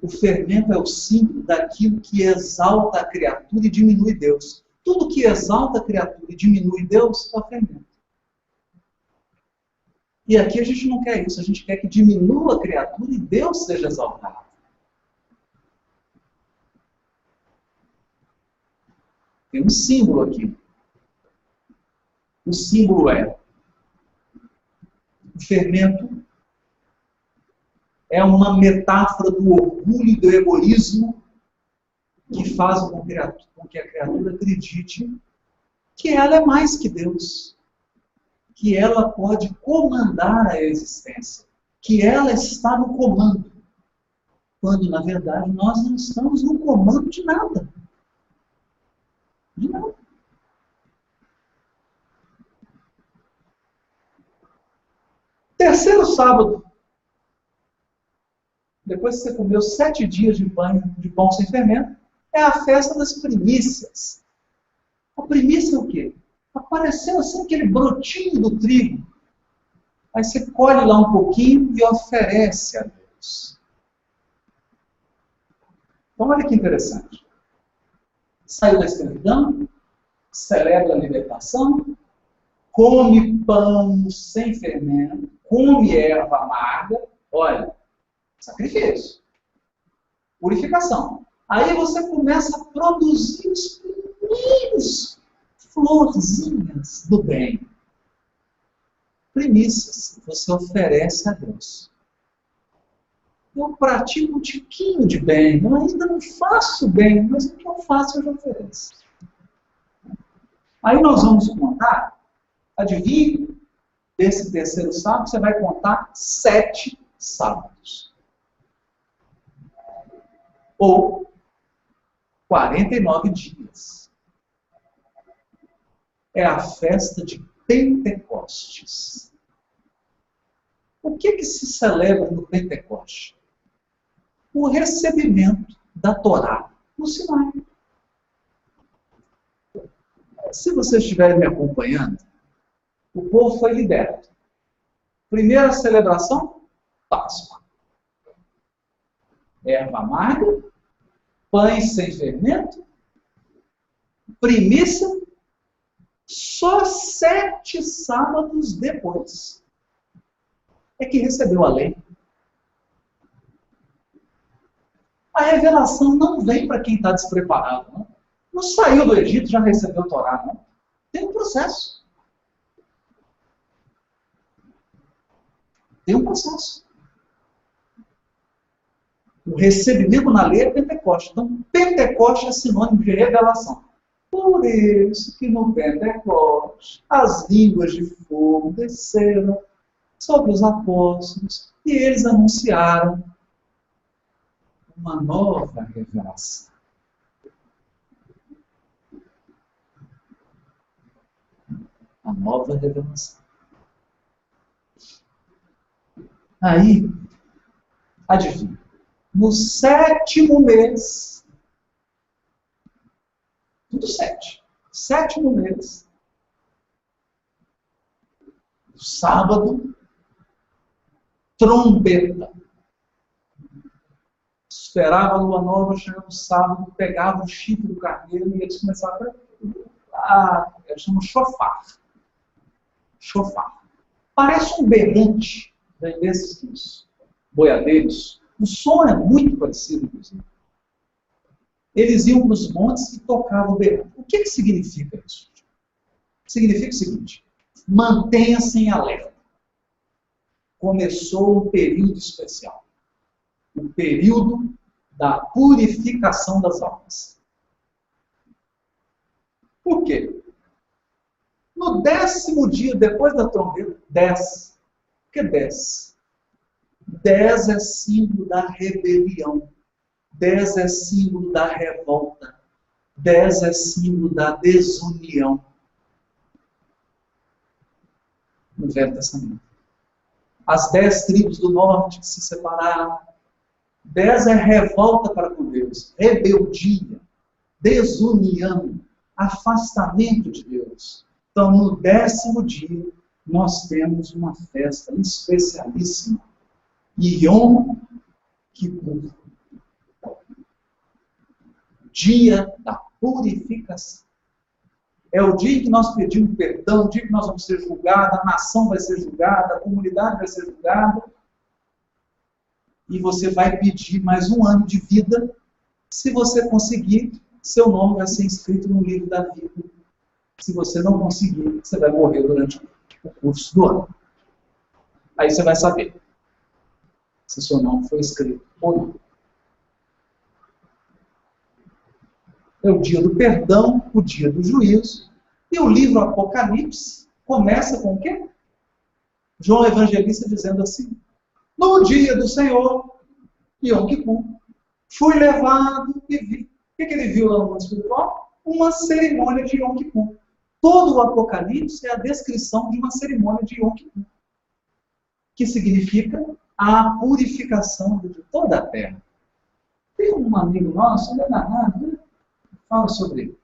O fermento é o símbolo daquilo que exalta a criatura e diminui Deus. Tudo que exalta a criatura e diminui Deus é o fermento. E aqui a gente não quer isso, a gente quer que diminua a criatura e Deus seja exaltado. Tem um símbolo aqui. O símbolo é: o fermento é uma metáfora do orgulho e do egoísmo que faz com que a criatura acredite que ela é mais que Deus, que ela pode comandar a existência, que ela está no comando, quando na verdade nós não estamos no comando de nada. De nada. Terceiro sábado, depois que você comeu 7 dias de pão sem fermento, é a festa das primícias. A primícia é o quê? Apareceu assim aquele brotinho do trigo. Aí você colhe lá um pouquinho e oferece a Deus. Então olha que interessante. Saiu da escravidão, celebra a libertação, come pão sem fermento, come erva amarga, olha, sacrifício, purificação. Aí você começa a produzir os primeiros florzinhas do bem. Primícias, você oferece a Deus. Eu pratico um tiquinho de bem, eu ainda não faço bem, mas o que eu faço eu já ofereço. Aí nós vamos contar, adivinha, desse terceiro sábado, você vai contar 7 sábados. Ou 49 dias. É a festa de Pentecostes. O que se celebra no Pentecoste? O recebimento da Torá no Sinai. Se vocês estiverem me acompanhando, o povo foi liberto. Primeira celebração, Páscoa. Erva amarga, pães sem fermento, primícia, só 7 sábados depois é que recebeu a lei. A revelação não vem para quem está despreparado, não. Não saiu do Egito e já recebeu a Torá, não. Tem um processo. Tem um processo. O recebimento na lei é Pentecoste. Então, Pentecoste é sinônimo de revelação. Por isso que no Pentecoste as línguas de fogo desceram sobre os apóstolos e eles anunciaram uma nova revelação. A nova revelação. Aí, adivinha, no 7º mês, tudo 7, 7º mês, sábado, trombeta. Esperava a lua nova, chegava o sábado, pegava o chifre do carneiro e eles começavam eles chamam chofar. Chofar. Parece um berrante desses boiadeiros. O som é muito parecido, inclusive. Eles iam para os montes e tocavam o berrante. O que significa isso? Significa o seguinte: mantenha-se em alerta. Começou um período especial. O período da purificação das almas. Por quê? No 10º dia, depois da trombeta, 10. Por que 10? 10 é símbolo da rebelião. 10 é símbolo da revolta. 10 é símbolo da desunião. No Velho Testamento. As 10 tribos do norte que se separaram. 10 é revolta para com Deus, rebeldia, desunião, afastamento de Deus. Então, no 10º dia, nós temos uma festa especialíssima. Yom Kippur. Dia da purificação. É o dia em que nós pedimos perdão, o dia que nós vamos ser julgados, a nação vai ser julgada, a comunidade vai ser julgada. E você vai pedir mais um ano de vida. Se você conseguir, seu nome vai ser inscrito no livro da vida. Se você não conseguir, você vai morrer durante o curso do ano. Aí você vai saber se seu nome foi escrito ou não. É o dia do perdão, o dia do juízo. E o livro Apocalipse começa com o quê? João Evangelista dizendo assim: no dia do Senhor, Yom Kippur, fui levado e vi. O que ele viu lá no mundo espiritual? Uma cerimônia de Yom Kippur. Todo o Apocalipse é a descrição de uma cerimônia de Yom Kippur. que significa a purificação de toda a terra. Tem um amigo nosso, Leonardo, né? Fala sobre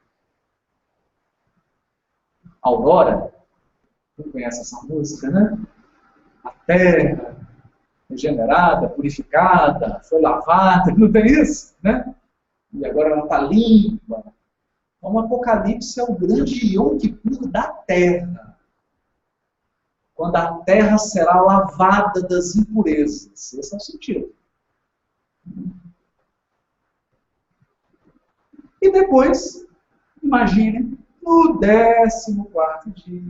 Aurora. Você conhece essa música, né? A terra regenerada, purificada, foi lavada, não tem isso? Né? E agora ela está limpa. Então, o Apocalipse é o grande Yom Kippur da terra. Quando a terra será lavada das impurezas. Esse é o sentido. E depois, imagine, no 14º dia,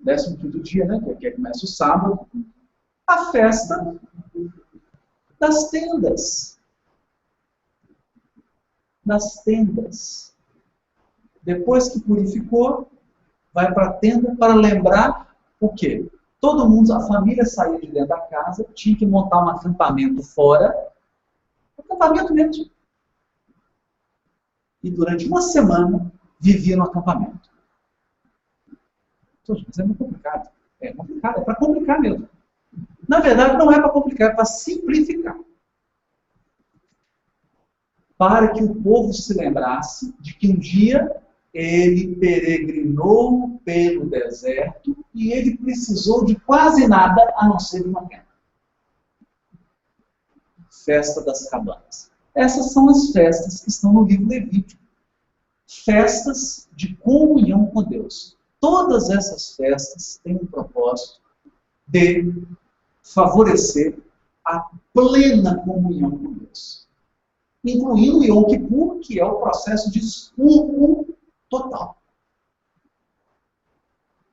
15º dia, né, que começa o sábado, a festa das tendas. Das tendas. Depois que purificou, vai para a tenda para lembrar o quê? Todo mundo, a família saía de dentro da casa, tinha que montar um acampamento fora, acampamento mesmo. E durante uma semana vivia no acampamento. Mas é muito complicado. É complicado, é para complicar mesmo. Na verdade, não é para complicar, é para simplificar. Para que o povo se lembrasse de que um dia ele peregrinou pelo deserto e ele precisou de quase nada a não ser de uma tenda. Festa das cabanas. Essas são as festas que estão no livro Levítico. Festas de comunhão com Deus. Todas essas festas têm um propósito de favorecer a plena comunhão com Deus. Incluindo o Yom Kippur, que é o processo de expurgo total.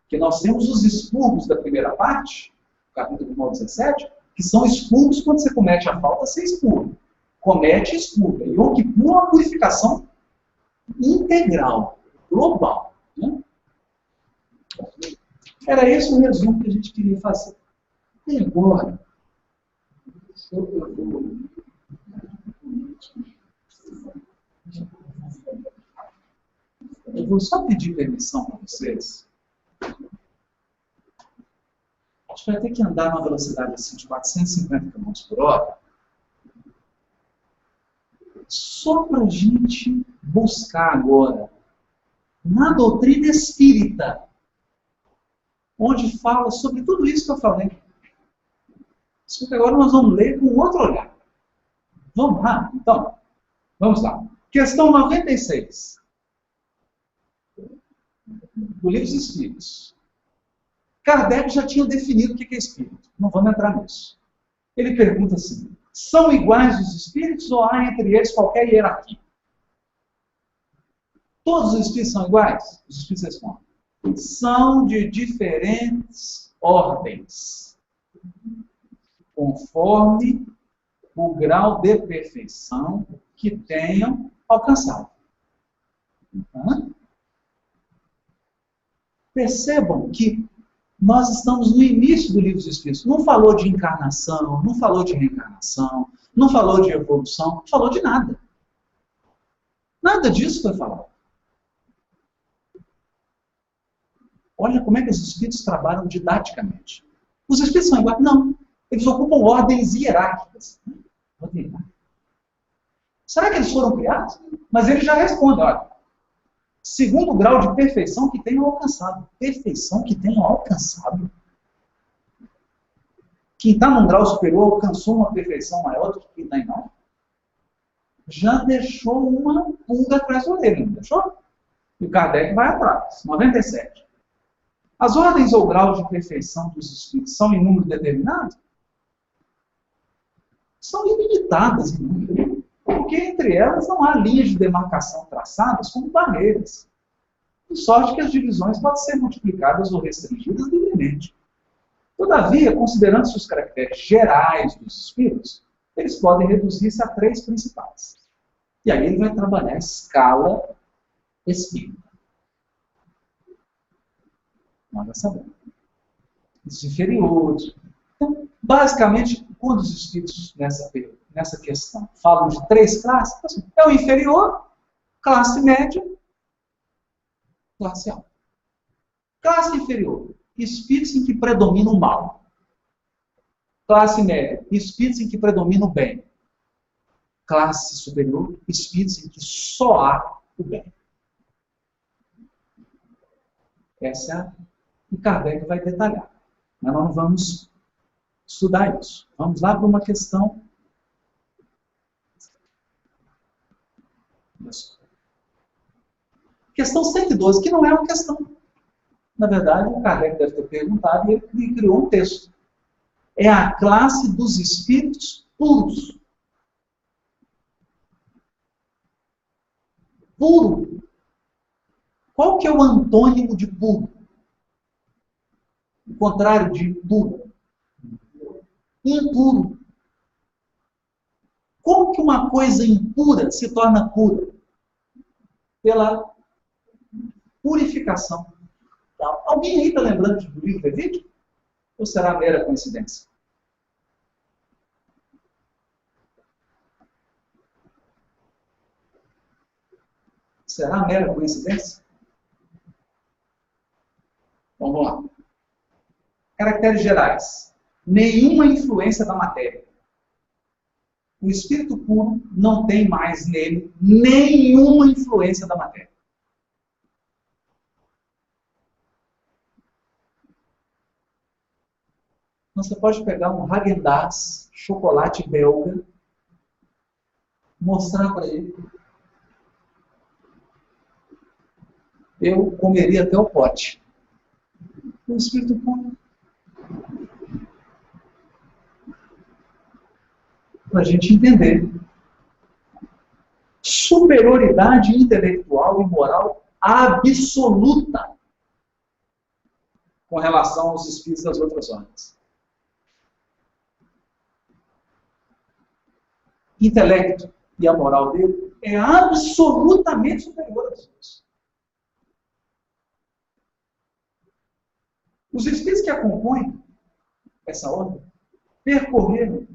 Porque nós temos os expurgos da primeira parte, capítulo 9, 17, que são expurgos quando você comete a falta, você expurga. Comete e expurga. E Yom Kippur é uma purificação integral, global. Né? Era esse o resumo que a gente queria fazer. E agora, eu vou só pedir permissão para vocês. A gente vai ter que andar numa velocidade assim, de 450 km por hora. Só para a gente buscar agora na doutrina espírita, onde fala sobre tudo isso que eu falei. Só que agora nós vamos ler com outro olhar. Vamos lá? Então, vamos lá. Questão 96. Do Livro dos Espíritos. Kardec já tinha definido o que é espírito. Não vamos entrar nisso. Ele pergunta assim: são iguais os espíritos ou há entre eles qualquer hierarquia? Todos os espíritos são iguais? Os espíritos respondem: são de diferentes ordens, conforme o grau de perfeição que tenham alcançado. Percebam que nós estamos no início do Livro dos Espíritos. Não falou de encarnação, não falou de reencarnação, não falou de evolução, não falou de nada. Nada disso foi falado. Olha como é que os Espíritos trabalham didaticamente. Os Espíritos são iguais? Não. Eles ocupam ordens hierárquicas. Será que eles foram criados? Mas ele já responde, olha. Segundo grau de perfeição que tenham alcançado. Perfeição que tenham alcançado. Quem está num grau superior alcançou uma perfeição maior do que quem está em não. Já deixou uma pulga atrás da orelha, não deixou? E o Kardec vai atrás. 97. As ordens ou graus de perfeição dos espíritos são em número determinado? São ilimitadas em número. Porque entre elas não há linhas de demarcação traçadas como barreiras. De sorte que as divisões podem ser multiplicadas ou restringidas livremente. Todavia, considerando-se os caracteres gerais dos espíritos, eles podem reduzir-se a 3 principais. E aí ele vai trabalhar a escala espírita. Nós já sabemos. Os inferiores. Então, basicamente, quando os espíritos nessa questão falam de 3 classes, assim, é o inferior, classe média, classe alta. Classe inferior. espíritos em que predomina o mal. Classe média, espíritos em que predomina o bem. Classe superior, espíritos em que só há o bem. Essa é a que Kardec vai detalhar. Mas nós não vamos estudar isso. Vamos lá para uma questão. Questão 112, que não é uma questão. Na verdade, o Kardec deve ter perguntado e ele criou um texto. É a classe dos espíritos puros. Puro. Qual que é o antônimo de puro? O contrário de puro. Impuro. Como que uma coisa impura se torna pura? Pela purificação. Alguém aí está lembrando do livro Levítico? Ou será mera coincidência? Será mera coincidência? Vamos lá. Caracteres gerais. Nenhuma influência da matéria. O espírito puro não tem mais nele nenhuma influência da matéria. Você pode pegar um Häagen-Dazs, chocolate belga, mostrar para ele. Eu comeria até o pote. O espírito puro. Para a gente entender. Superioridade intelectual e moral absoluta com relação aos espíritos das outras ordens. Intelecto e a moral dele é absolutamente superior a Deus. Os espíritos que a compõem essa ordem percorreram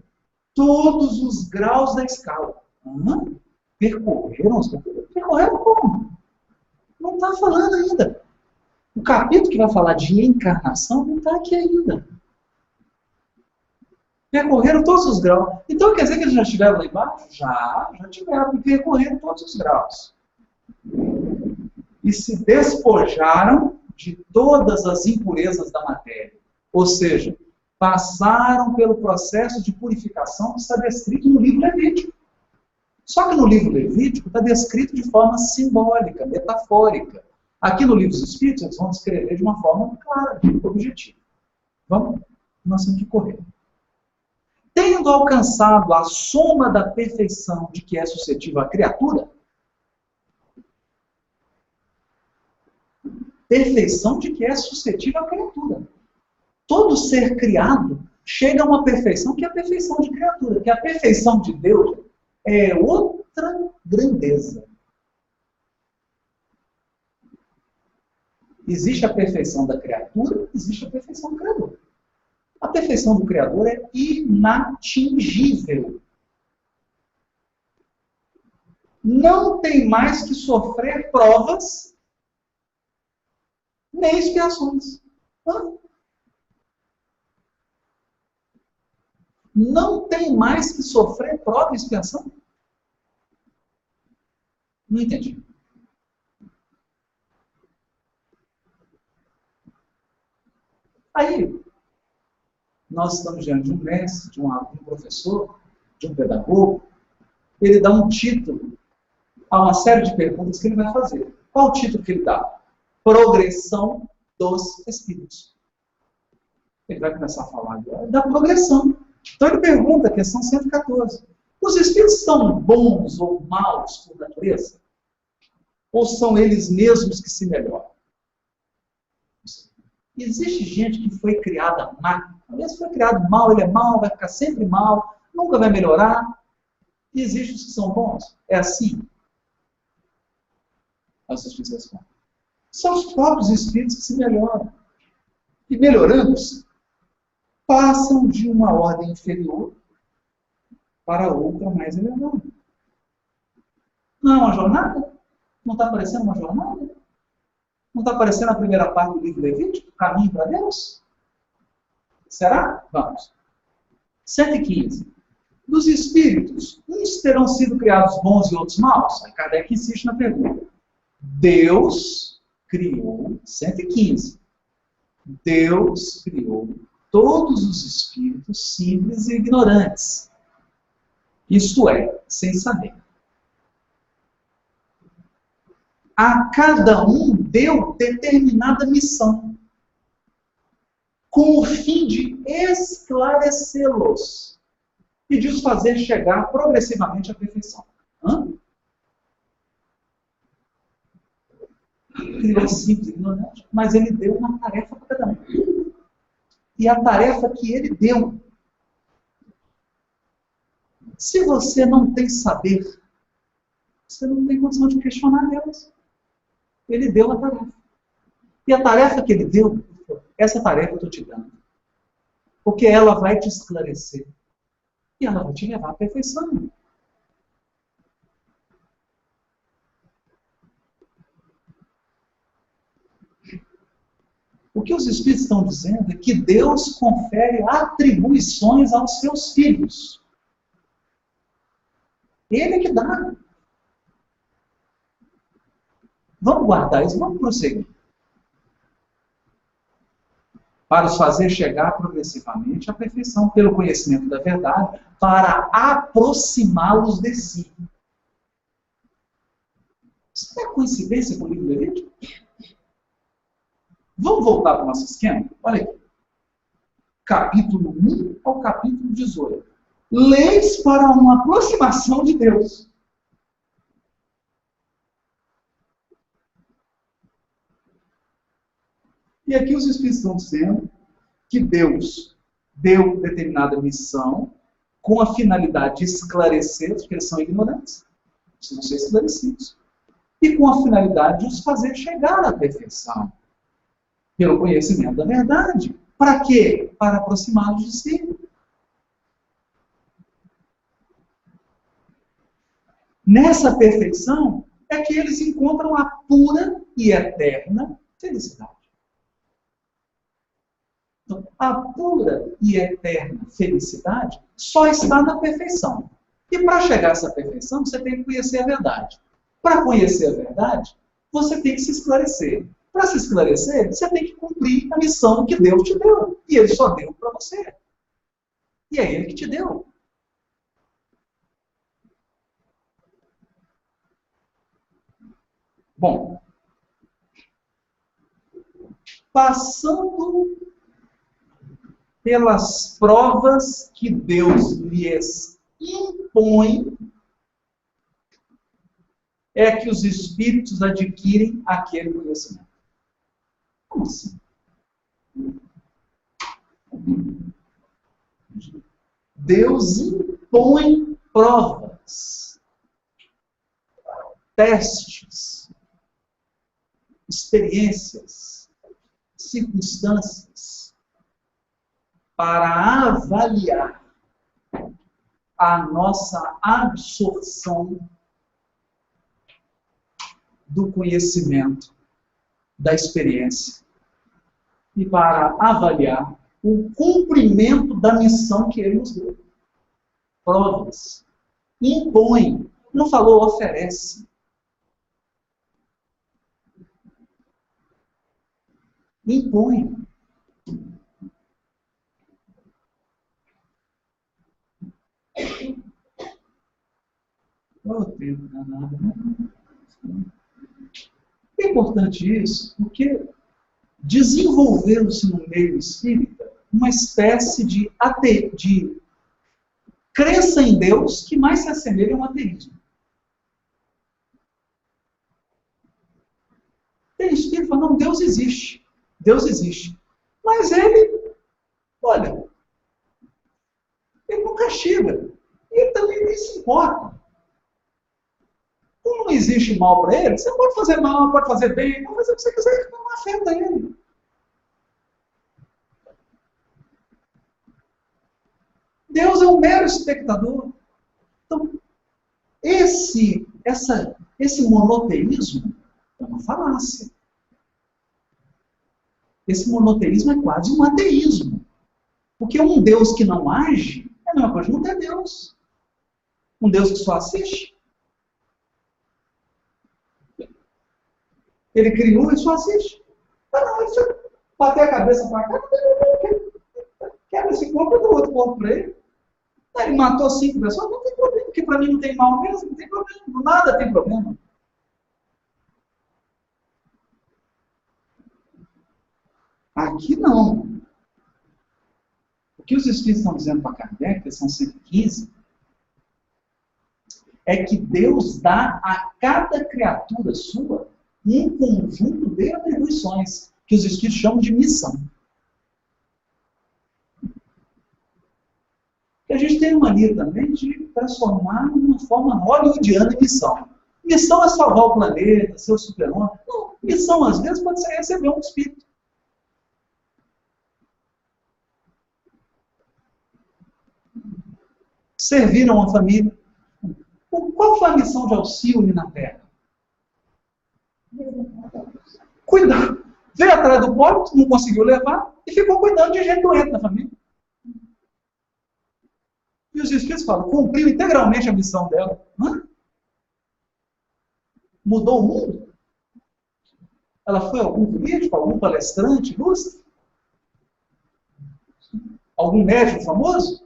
todos os graus da escala. Percorreram os graus? Percorreram como? Não está falando ainda. O capítulo que vai falar de encarnação não está aqui ainda. Percorreram todos os graus. Então quer dizer que eles já estiveram lá embaixo? Já tiveram. E percorreram todos os graus. E se despojaram de todas as impurezas da matéria. Ou seja, passaram pelo processo de purificação que está descrito no livro Levítico. Só que no livro Levítico está descrito de forma simbólica, metafórica. Aqui no livro dos Espíritos eles vão descrever de uma forma clara, objetiva. Vamos? Nós temos que correr. Tendo alcançado a soma da perfeição de que é suscetível a criatura, perfeição de que é suscetível à criatura. Todo ser criado chega a uma perfeição que é a perfeição de criatura, que a perfeição de Deus é outra grandeza. Existe a perfeição da criatura, existe a perfeição do Criador. A perfeição do Criador é inatingível. Não tem mais que sofrer provas nem expiações. Não tem mais que sofrer prova e expiação? Não entendi. Aí, nós estamos diante de um mestre, de um professor, de um pedagogo. Ele dá um título a uma série de perguntas que ele vai fazer. Qual o título que ele dá? Progressão dos espíritos. Ele vai começar a falar da progressão. Então ele pergunta, questão 114. Os espíritos são bons ou maus por natureza? Ou são eles mesmos que se melhoram? Existe gente que foi criada má. Talvez foi criado mal, ele é mau, vai ficar sempre mal, nunca vai melhorar. E existem os que são bons. É assim? As espíritos respondem. São os próprios espíritos que se melhoram. E melhorando-se, passam de uma ordem inferior para outra mais elevada. Não é uma jornada? Não está parecendo uma jornada? Não está aparecendo a primeira parte do livro Levítico? Caminho para Deus? Será? Vamos. 115. Dos espíritos, uns terão sido criados bons e outros maus? Aí Kardec insiste na pergunta. Deus criou, 115. Deus criou todos os espíritos simples e ignorantes. Isto é, sem saber. A cada um deu determinada missão, com o fim de esclarecê-los e de os fazer chegar progressivamente à perfeição. Criou simples e ignorante, mas ele deu uma tarefa para cada um. E a tarefa que ele deu, se você não tem saber, você não tem condição de questionar Deus. Ele deu a tarefa. E a tarefa que ele deu, essa tarefa eu estou te dando. Porque ela vai te esclarecer. E ela vai te levar à perfeição. O que os Espíritos estão dizendo é que Deus confere atribuições aos seus filhos. Ele é que dá. Vamos guardar isso, vamos prosseguir. Para os fazer chegar progressivamente à perfeição, pelo conhecimento da verdade, para aproximá-los de si. Isso é coincidência com o livro Levítico? Vamos voltar para o nosso esquema? Olha aqui. Capítulo 1 ao capítulo 18. Leis para uma aproximação de Deus. E aqui os Espíritos estão dizendo que Deus deu determinada missão com a finalidade de esclarecer, porque eles são ignorantes, precisam ser esclarecidos, e com a finalidade de os fazer chegar à perfeição, pelo conhecimento da verdade. Para quê? Para aproximá-los de si. Nessa perfeição é que eles encontram a pura e eterna felicidade. Então, a pura e eterna felicidade só está na perfeição. E para chegar a essa perfeição, você tem que conhecer a verdade. Para conhecer a verdade, você tem que se esclarecer. Para se esclarecer, você tem que cumprir a missão que Deus te deu. E Ele só deu para você. E é Ele que te deu. Bom, passando pelas provas que Deus lhes impõe, é que os espíritos adquirem aquele conhecimento. Como assim? Deus impõe provas, testes, experiências, circunstâncias, para avaliar a nossa absorção do conhecimento, da experiência, e para avaliar o cumprimento da missão que Ele nos deu. Provas. Impõe. Não falou oferece. Impõe. Oh, tempo danado, né? É importante isso, porque desenvolveu-se no meio espírita uma espécie de crença em Deus que mais se assemelha a um ateísmo. Tem espírito que fala, não, Deus existe. Deus existe. Mas ele, olha, ele não castiga. E ele também nem se importa. Como não existe mal para ele, você pode fazer mal, pode fazer bem, pode fazer o que você quiser, que não afeta ele. Deus é um mero espectador. Então, esse monoteísmo é uma falácia. Esse monoteísmo é quase um ateísmo. Porque um Deus que não age é a mesma coisa de não ter Deus. Um Deus que só assiste. Ele criou e só assiste. Não, isso bater a cabeça para cá, não tem problema. Quebra esse corpo e dá outro corpo para ele. Ele matou 5 pessoas, não tem problema, porque para mim não tem mal mesmo, não tem problema. Nada tem problema. Aqui não. O que os Espíritos estão dizendo para Kardec, questão 115, é que Deus dá a cada criatura sua um conjunto de atribuições, que os Espíritos chamam de missão. E a gente tem uma mania também de transformar numa forma hollywoodiana em missão. Missão é salvar o planeta, ser o super-homem. Não, missão às vezes pode ser receber um espírito. Servir a uma família. Qual foi a missão de Alcione na Terra? Cuidar. Veio atrás do pobre, não conseguiu levar, e ficou cuidando de gente doente na família. E os Espíritos falam, cumpriu integralmente a missão dela. Mudou o mundo? Ela foi a algum político, algum palestrante ilustre? Algum médico famoso?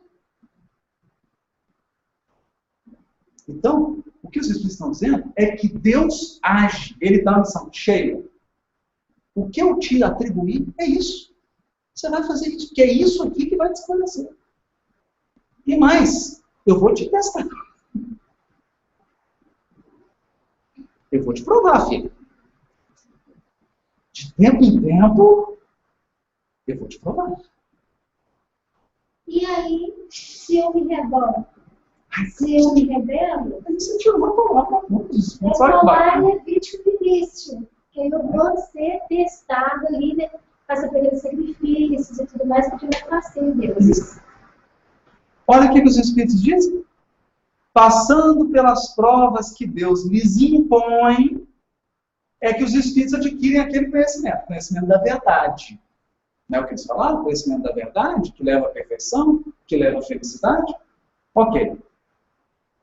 Então, o que os Espíritos estão dizendo é que Deus age, Ele dá uma missão cheia. O que eu te atribuir é isso. Você vai fazer isso, porque é isso aqui que vai te esclarecer. E mais, eu vou te testar. Eu vou te provar, filho. De tempo em tempo, eu vou te provar. E aí, se eu me rebelo? Se eu me rebelo, Você tirou uma palavra. eu vou lá e é vitimilício. Que aí eu vou ser testado ali, né? Passa pelos sacrifícios e tudo mais, porque eu não passei Deus. Olha o que os Espíritos dizem. Passando pelas provas que Deus lhes impõe, é que os Espíritos adquirem aquele conhecimento, conhecimento da verdade. Não é o que eles falaram? Conhecimento da verdade, que leva à perfeição, que leva à felicidade. Ok.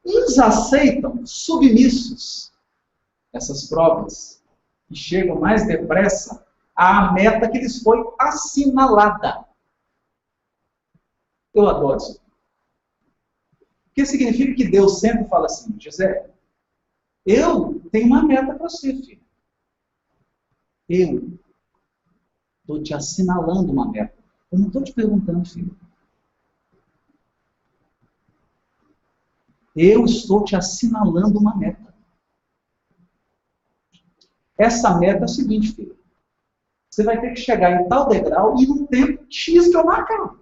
Uns aceitam submissos essas provas e chegam mais depressa à meta que lhes foi assinalada. Eu adoro isso. O que significa que Deus sempre fala assim, José, eu tenho uma meta para você, filho. Eu estou te assinalando uma meta. Eu não estou te perguntando, filho. Eu estou te assinalando uma meta. Essa meta é o seguinte, filho. Você vai ter que chegar em tal degrau e num tempo X que eu marcar.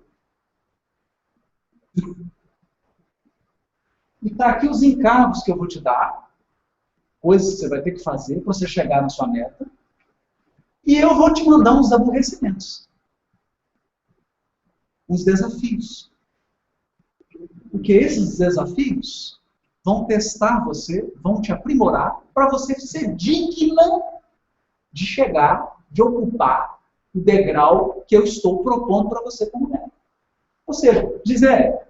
E está aqui os encargos que eu vou te dar, coisas que você vai ter que fazer para você chegar na sua meta, e eu vou te mandar uns aborrecimentos, uns desafios. Porque esses desafios vão testar você, vão te aprimorar, para você ser digna de chegar, de ocupar o degrau que eu estou propondo para você como meta. Ou seja, dizer,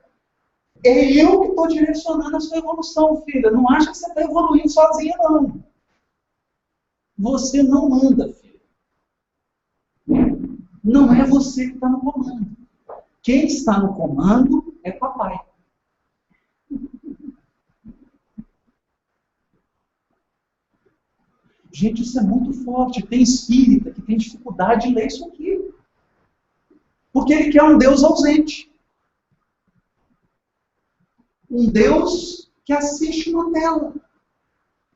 é eu que estou direcionando a sua evolução, filha. Não acha que você está evoluindo sozinha, não. Você não manda, filha. Não é você que está no comando. Quem está no comando é papai. Gente, isso é muito forte. Tem espírita que tem dificuldade de ler isso aqui. Porque ele quer um Deus ausente. Um Deus que assiste uma tela.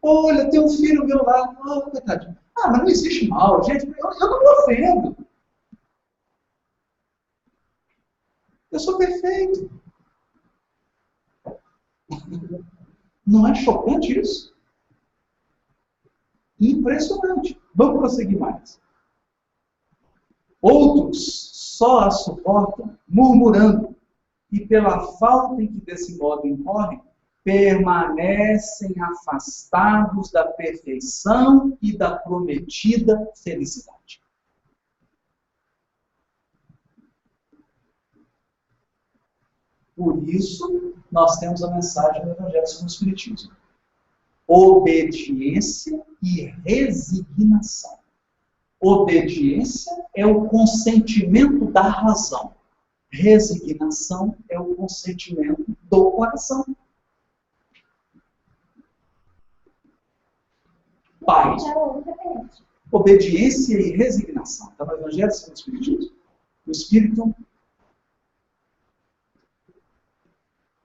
Olha, tem um filho meu lá. Oh, coitadinho. Ah, mas não existe mal, gente. Eu não me ofendo. Eu sou perfeito. Não é chocante isso? Impressionante. Vamos prosseguir mais. Outros só a suportam murmurando, e pela falta em que desse modo incorrem, permanecem afastados da perfeição e da prometida felicidade. Por isso, nós temos a mensagem do Evangelho segundo o Espiritismo. Obediência e resignação. Obediência é o consentimento da razão. Resignação é o consentimento do coração. Pai. Obediência e resignação. Está no Evangelho segundo o Espiritismo. O Espírito.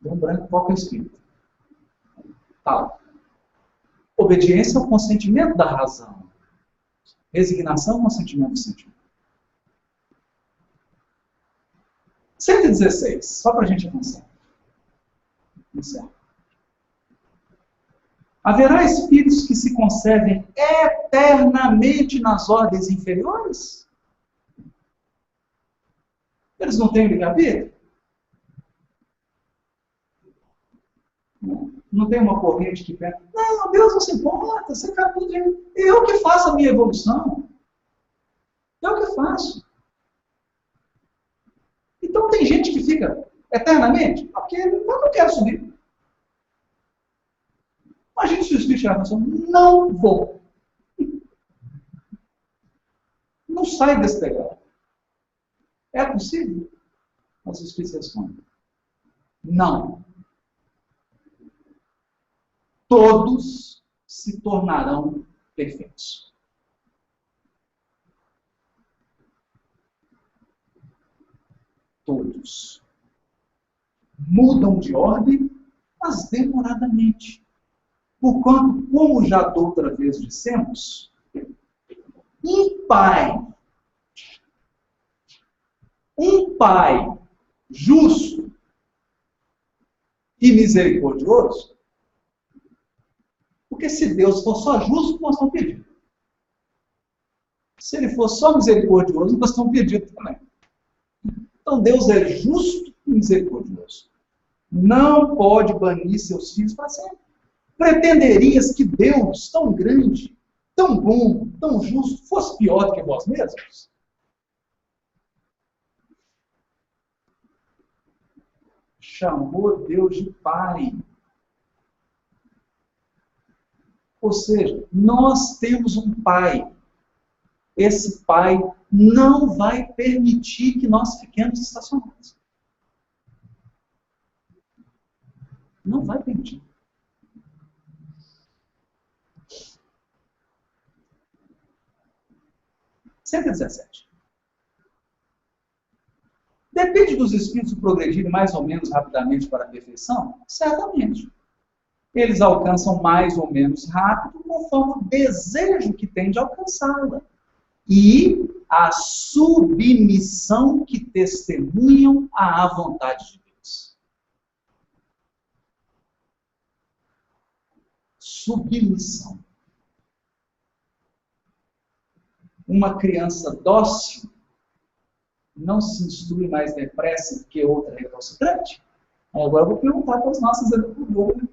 Deu um branco, qual que é o Espírito? Tá. Obediência é o consentimento da razão. Resignação é o consentimento do sentimento. 116, só para a gente avançar. Haverá espíritos que se conservem eternamente nas ordens inferiores? Eles não têm livre-arbítrio? Não tem uma corrente que pensa, não, Deus não se importa, você acabou de... Eu que faço a minha evolução. Eu que faço. Então tem gente que fica eternamente, porque eu não quero subir. Imagina se o Espírito chegar e falar, não vou. Não sai desse degrau. É possível? Os Espíritos respondem, não. Todos se tornarão perfeitos. Todos. Mudam de ordem, mas demoradamente. Porquanto, como já da outra vez dissemos, um pai justo e misericordioso, porque se Deus for só justo, nós estamos pedindo. Se Ele for só misericordioso, nós estamos pedindo também. Então Deus é justo e misericordioso. Não pode banir seus filhos para sempre. Pretenderias que Deus, tão grande, tão bom, tão justo, fosse pior do que vós mesmos? Chamou Deus de Pai. Ou seja, nós temos um Pai. Esse Pai não vai permitir que nós fiquemos estacionados. Não vai permitir. Cento e 17. Depende dos espíritos progredirem mais ou menos rapidamente para a perfeição? Certamente. Eles alcançam mais ou menos rápido conforme o desejo que tem de alcançá-la. E a submissão que testemunham à vontade de Deus. Submissão. Uma criança dócil não se instrui mais depressa que outra recalcitrante? Agora eu vou perguntar para os nossos educadores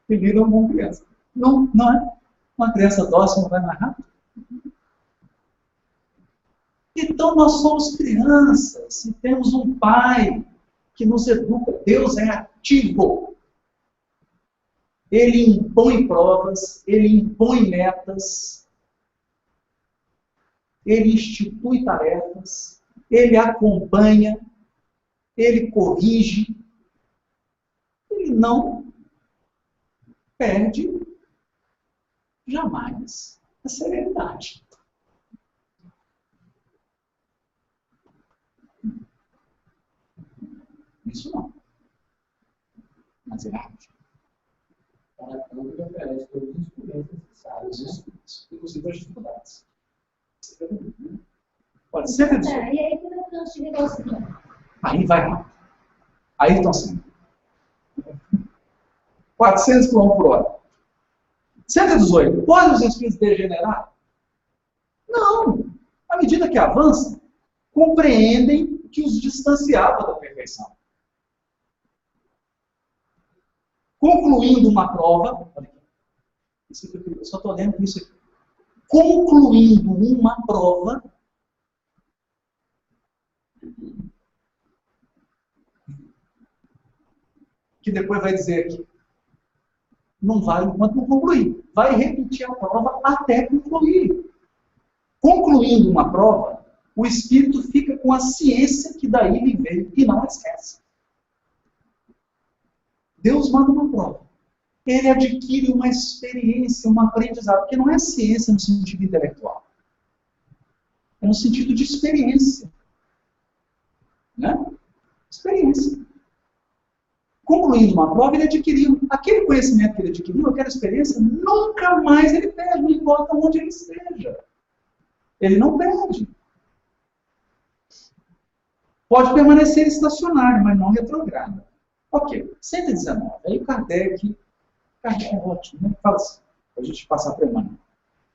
que lidam com criança. Não é? Uma criança dócil não vai mais rápido? Então nós somos crianças e temos um Pai que nos educa. Deus é ativo. Ele impõe provas, Ele impõe metas, Ele institui tarefas, Ele acompanha, Ele corrige. Ele não perde jamais a serenidade. Isso não. Mas ele age. Para tanto, ele oferece todos os instrumentos necessários, inclusive as dificuldades. Pode ser, E aí, quando eu canso de negociar? Aí vai rápido. Aí estão sendo 400 km por hora. 118. Podem os espíritos degenerar? Não. À medida que avançam, compreendem que os distanciava da perfeição. Concluindo uma prova, olha aqui, eu só estou lendo isso aqui. Concluindo uma prova, que depois vai dizer que não vai enquanto não concluir. Vai repetir a prova até concluir. Concluindo uma prova, o espírito fica com a ciência que daí lhe veio e não esquece. Deus manda uma prova. Ele adquire uma experiência, um aprendizado, porque não é ciência no sentido intelectual. É no sentido de experiência. Né? Experiência. Concluindo uma prova, ele adquiriu. Aquele conhecimento que ele adquiriu, aquela experiência, nunca mais ele perde, não importa onde ele esteja. Ele não perde. Pode permanecer estacionário, mas não retrograda. Ok, 119. Aí o Kardec é ótimo, né? Fala assim, para a gente passar para Emmanuel.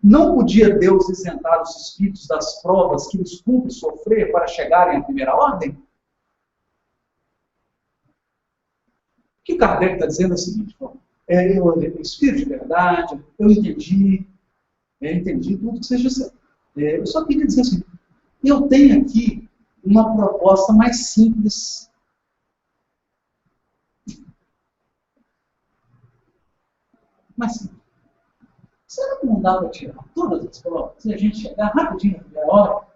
Não podia Deus isentar os espíritos das provas que lhes cumpre sofrer para chegarem à primeira ordem? O que Kardec está dizendo é o seguinte, eu espírito de verdade, eu entendi tudo que seja certo. Eu só queria dizer assim, eu tenho aqui uma proposta mais simples. Mais simples. Será que não dá para tirar todas as provas e a gente chegar rapidinho na primeira hora?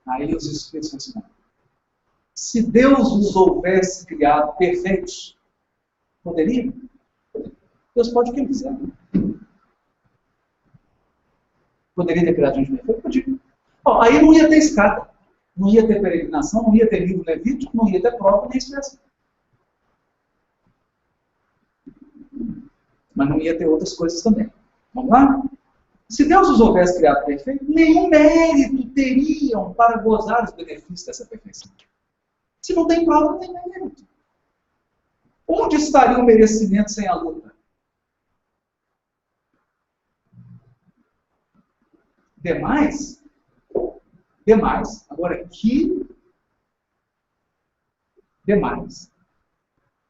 Aí os espíritos respondem. Se Deus os houvesse criado perfeitos, poderia? Deus pode o que ele quiser. Poderia ter criado gente perfeita? Podia. Bom, aí não ia ter escada, não ia ter peregrinação, não ia ter livro levítico, não ia ter prova nem expressão. Mas não ia ter outras coisas também. Vamos lá? Se Deus os houvesse criado perfeito, nenhum mérito teriam para gozar os benefícios dessa perfeição. Se não tem prova, não tem mérito. Onde estaria o merecimento sem a luta? Demais? Demais. Agora, que demais.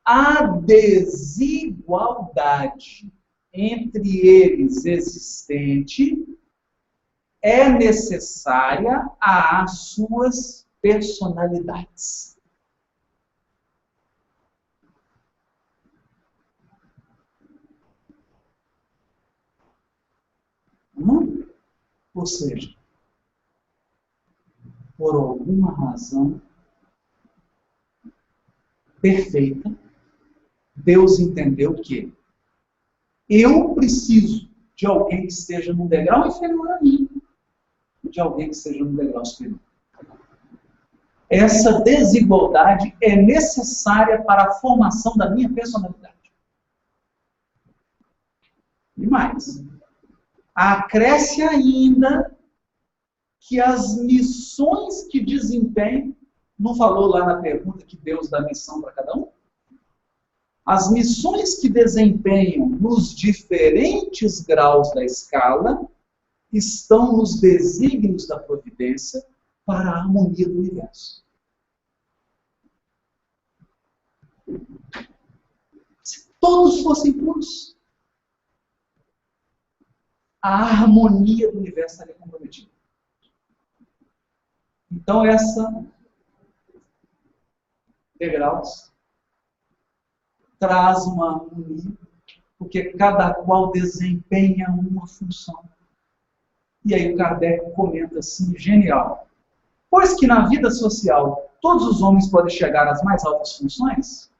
A desigualdade entre eles existente é necessária às suas personalidades. Ou seja, por alguma razão perfeita, Deus entendeu que eu preciso de alguém que esteja num degrau inferior a mim, de alguém que esteja num degrau superior. Essa desigualdade é necessária para a formação da minha personalidade. E mais, acresce ainda que as missões que desempenham, não falou lá na pergunta que Deus dá missão para cada um? As missões que desempenham nos diferentes graus da escala estão nos desígnios da providência para a harmonia do universo. Se todos fossem puros, a harmonia do universo estaria comprometida. Então, essa degraus traz uma harmonia, porque cada qual desempenha uma função. E aí o Kardec comenta assim, genial. Pois que na vida social todos os homens podem chegar às mais altas funções,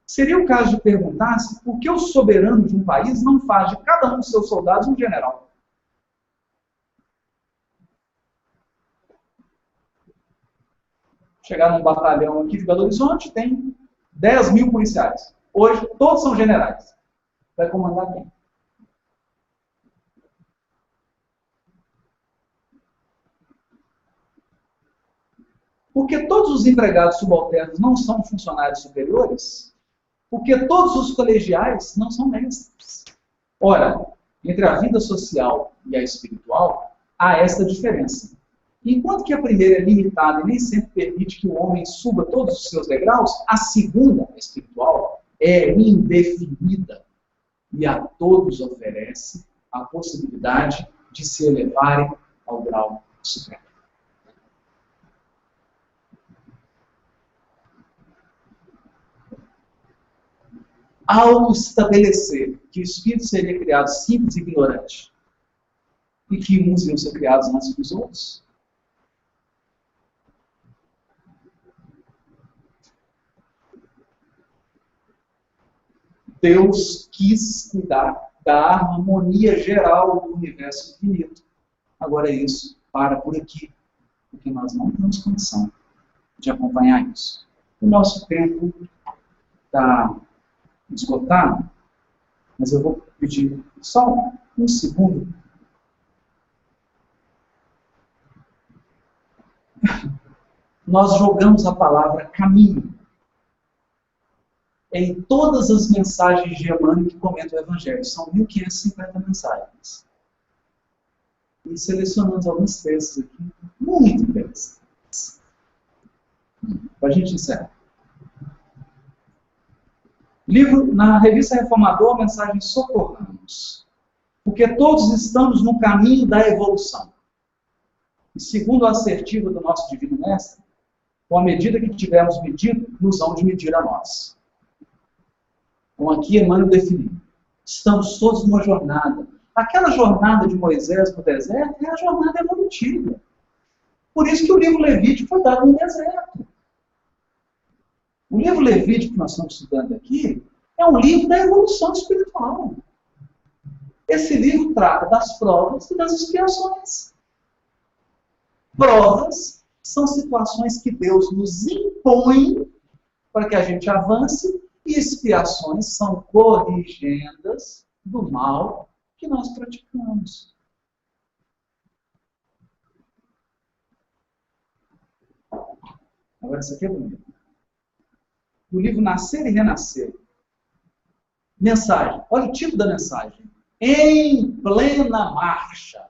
seria o caso de perguntar-se por que o soberano de um país não faz de cada um dos seus soldados um general. Chegar num batalhão aqui de Belo Horizonte, tem 10 mil policiais. Hoje, todos são generais. Vai comandar quem? Porque todos os empregados subalternos não são funcionários superiores, porque todos os colegiais não são mestres. Ora, entre a vida social e a espiritual, há esta diferença. Enquanto que a primeira é limitada e nem sempre permite que o homem suba todos os seus degraus, a segunda, a espiritual, é indefinida e a todos oferece a possibilidade de se elevarem ao grau supremo. Ao estabelecer que o espírito seria criado simples e ignorante, e que uns iam ser criados antes que os outros, Deus quis cuidar da harmonia geral do universo infinito. Agora isso para por aqui, porque nós não temos condição de acompanhar isso. O nosso tempo está esgotado, mas eu vou pedir só um segundo. Nós jogamos a palavra caminho em todas as mensagens de Emmanuel que comentam o Evangelho. São 1550 mensagens. E selecionamos alguns textos aqui, muito interessantes. Para a gente encerrar. Livro, na Revista Reformador, a mensagem Socorramos. Porque todos estamos no caminho da evolução. E segundo a assertiva do nosso Divino Mestre, com a medida que tivermos medido, nos vão de medir a nós. Então aqui Emmanuel definiu. Estamos todos numa jornada. Aquela jornada de Moisés no deserto é a jornada evolutiva. Por isso que o livro Levítico foi dado no deserto. O livro Levítico que nós estamos estudando aqui é um livro da evolução espiritual. Esse livro trata das provas e das expiações. Provas são situações que Deus nos impõe para que a gente avance, e expiações são corrigendas do mal que nós praticamos. Agora, isso aqui é bonito. No livro Nascer e Renascer, mensagem, olha o título da mensagem: Em plena marcha.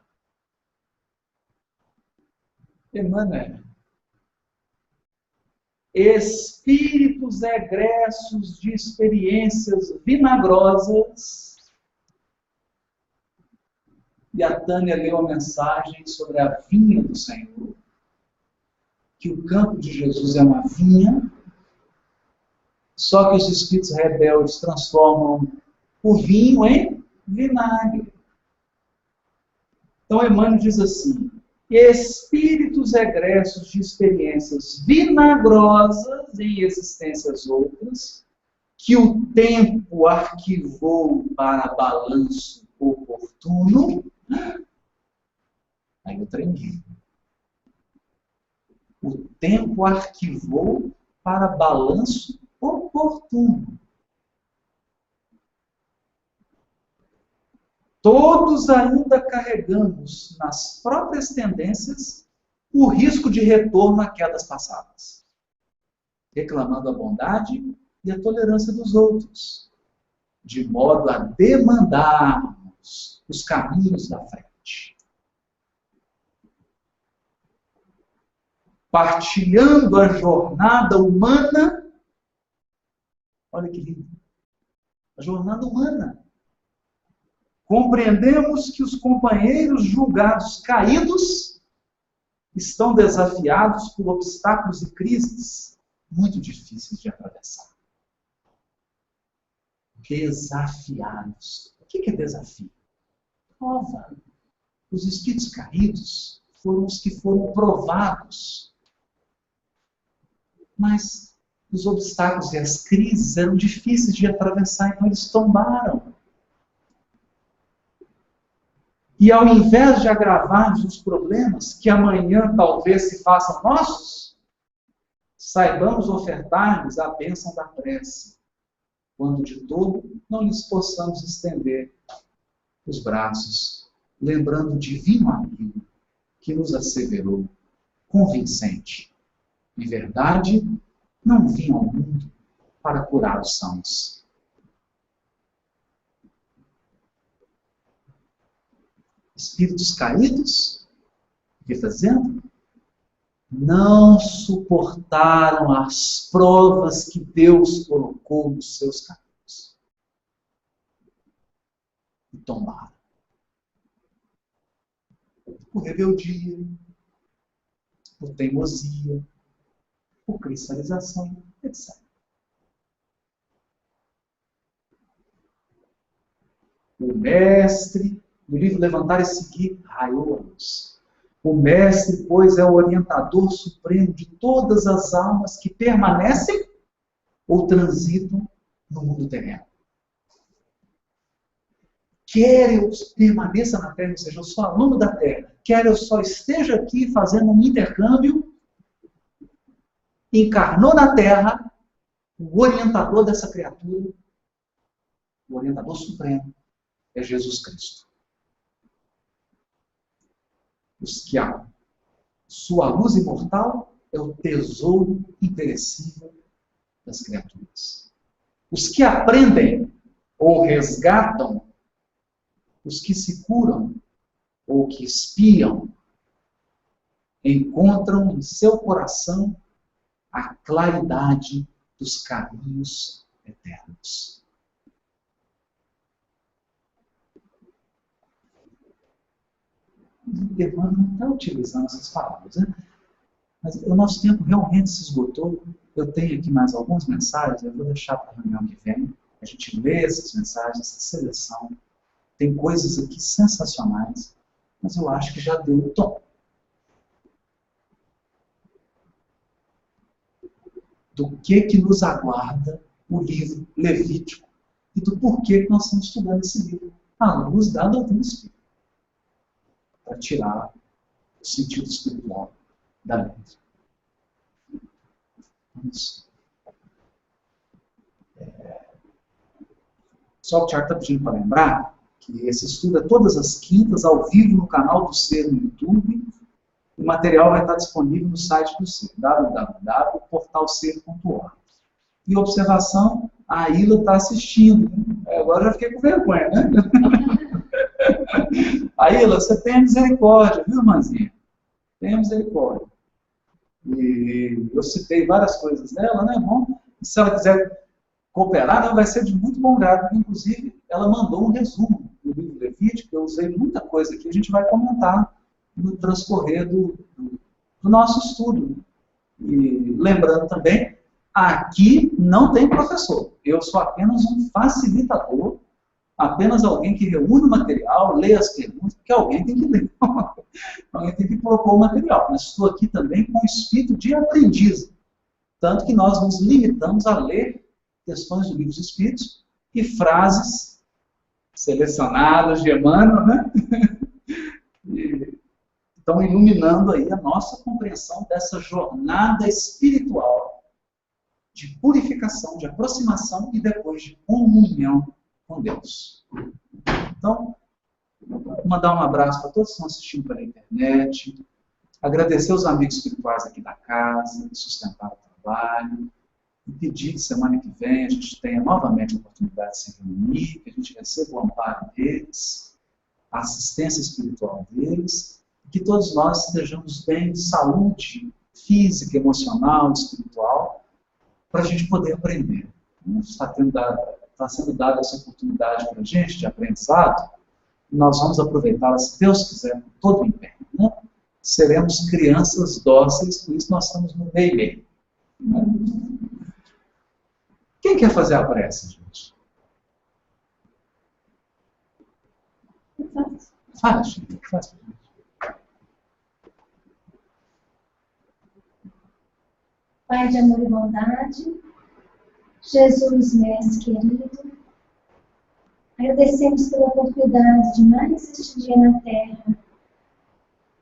Emmanuel. Espíritos egressos de experiências vinagrosas. E a Tânia leu a mensagem sobre a vinha do Senhor, que o campo de Jesus é uma vinha, só que os espíritos rebeldes transformam o vinho em vinagre. Então Emmanuel diz assim: espíritos egressos de experiências vinagrosas em existências outras, que o tempo arquivou para balanço oportuno. Aí eu tremi. O tempo arquivou para balanço oportuno. Todos ainda carregamos nas próprias tendências o risco de retorno a quedas passadas, reclamando a bondade e a tolerância dos outros, de modo a demandarmos os caminhos da frente. Partilhando a jornada humana, olha que lindo, a jornada humana. Compreendemos que os companheiros julgados caídos estão desafiados por obstáculos e crises muito difíceis de atravessar. Desafiados. O que é desafio? Prova. Os espíritos caídos foram os que foram provados. Mas os obstáculos e as crises eram difíceis de atravessar, então eles tombaram. E ao invés de agravarmos os problemas, que amanhã talvez se façam nossos, saibamos ofertar-lhes a bênção da prece, quando de todo não lhes possamos estender os braços, lembrando o divino amigo que nos asseverou, convincente: em verdade, não vim ao mundo para curar os sãos. Espíritos caídos, o que está dizendo? Não suportaram as provas que Deus colocou nos seus caminhos. E tombaram. por rebeldia, por teimosia, por cristalização, etc. O mestre, no livro Levantar e Seguir, raiou a luz. O mestre, pois, é o orientador supremo de todas as almas que permanecem ou transitam no mundo terreno. Quer eu permaneça na Terra, ou seja, eu sou aluno da Terra, quer eu só esteja aqui fazendo um intercâmbio, encarnou na Terra o orientador dessa criatura, o orientador supremo, é Jesus Cristo. Os que amam. Sua luz imortal é o tesouro imperecível das criaturas. Os que aprendem ou resgatam, os que se curam ou que espiam, encontram em seu coração a claridade dos caminhos eternos. Emmanuel não está utilizando essas palavras, né? Mas o nosso tempo realmente se esgotou. Eu tenho aqui mais algumas mensagens, eu vou deixar para a reunião que vem. A gente lê essas mensagens, essa seleção. Tem coisas aqui sensacionais, mas eu acho que já deu o tom. Do que nos aguarda o livro Levítico e do porquê que nós estamos estudando esse livro à luz da doutrina espírita, para tirar o sentido espiritual da letra. Vamos. Só o Tiago está pedindo para lembrar que esse estudo é todas as quintas, ao vivo, no canal do Ser no YouTube. O material vai estar disponível no site do Ser, www.portalser.org. E observação, a Ilha está assistindo. Agora eu já fiquei com vergonha, né? A Ilha, você tem misericórdia, viu, irmãzinha? Tenha misericórdia. E eu citei várias coisas dela, né, bom? E se ela quiser cooperar, né, vai ser de muito bom grado. Inclusive, ela mandou um resumo do livro Levítico. Eu usei muita coisa aqui, a gente vai comentar no transcorrer do nosso estudo. E lembrando também, aqui não tem professor. Eu sou apenas um facilitador, apenas alguém que reúne o material, lê as perguntas, porque alguém tem que ler. Alguém tem que propor o material. Mas estou aqui também com o espírito de aprendiz. Tanto que nós nos limitamos a ler questões do livro dos Espíritos e frases selecionadas de Emmanuel, né? E estão iluminando aí a nossa compreensão dessa jornada espiritual de purificação, de aproximação e depois de comunhão com Deus. Então, vou mandar um abraço para todos que estão assistindo pela internet, agradecer os amigos espirituais aqui da casa, que sustentaram o trabalho, e pedir que semana que vem a gente tenha novamente a oportunidade de se reunir, que a gente receba o amparo deles, a assistência espiritual deles, e que todos nós estejamos bem de saúde física, emocional, espiritual, para a gente poder aprender. Está sendo dada essa oportunidade para a gente de aprendizado, e nós vamos aproveitá-la, se Deus quiser, com todo o empenho. Né? Seremos crianças dóceis, por isso nós estamos no meio. Quem quer fazer a prece, gente? Faz. Pai de amor e bondade, Jesus, Mestre querido, agradecemos pela oportunidade de mais este dia na Terra.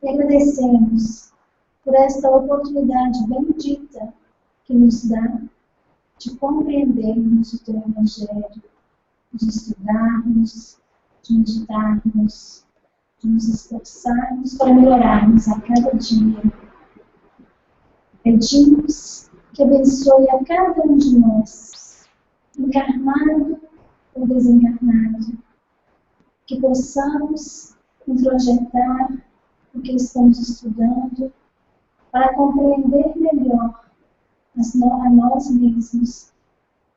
E agradecemos por esta oportunidade bendita que nos dá de compreendermos o Teu Evangelho, de estudarmos, de meditarmos, de nos esforçarmos para melhorarmos a cada dia. Pedimos que abençoe a cada um de nós, encarnado ou desencarnado, que possamos introjetar o que estamos estudando para compreender melhor a nós mesmos,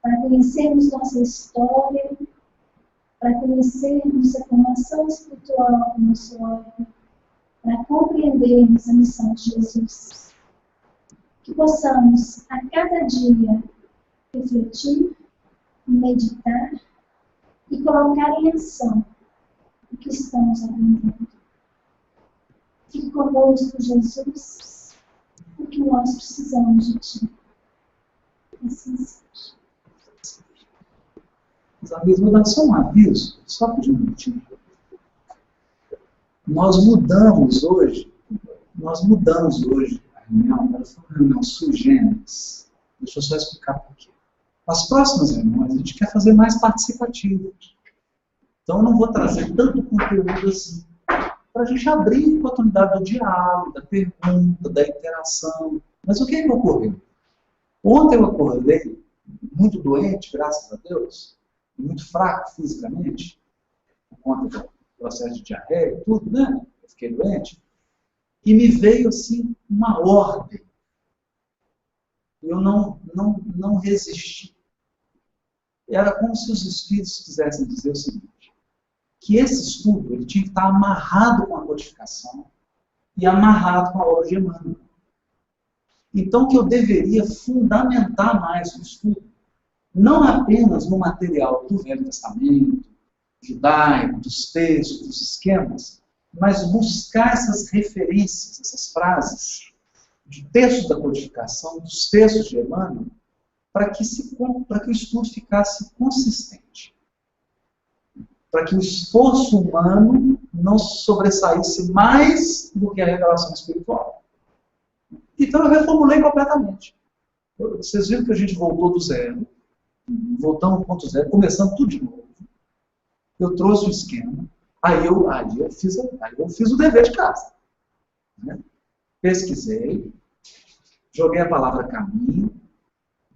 para conhecermos nossa história, para conhecermos a formação espiritual do nosso órgão, para compreendermos a missão de Jesus. Que possamos, a cada dia, refletir, meditar e colocar em ação o que estamos aprendendo. Fique conosco, Jesus, porque nós precisamos de Ti. Assim seja. Meus amigos, vou dar só um aviso, só por um minutinho. Nós mudamos hoje a reunião, ela foi uma reunião sui generis. Deixa eu só explicar por quê. As próximas reuniões a gente quer fazer mais participativas. Então eu não vou trazer tanto conteúdo assim, para a gente abrir a oportunidade do diálogo, da pergunta, da interação. Mas o que ocorreu? Ontem eu acordei muito doente, graças a Deus, muito fraco fisicamente, por conta do processo de diarreia e tudo, né? Eu fiquei doente. E me veio, assim, uma ordem. Eu não resisti. Era como se os espíritos quisessem dizer o seguinte, que esse estudo ele tinha que estar amarrado com a codificação e amarrado com a obra de Emmanuel. Então, que eu deveria fundamentar mais o estudo, não apenas no material do Velho Testamento, judaico, dos textos, dos esquemas, mas buscar essas referências, essas frases, de textos da codificação, dos textos de Emmanuel, para que o estudo ficasse consistente. Para que o esforço humano não sobressaísse mais do que a revelação espiritual. Então eu reformulei completamente. Vocês viram que a gente voltou do zero, voltamos ao ponto zero, começando tudo de novo. Eu trouxe o esquema, aí eu fiz o dever de casa. Né? Pesquisei, joguei a palavra caminho,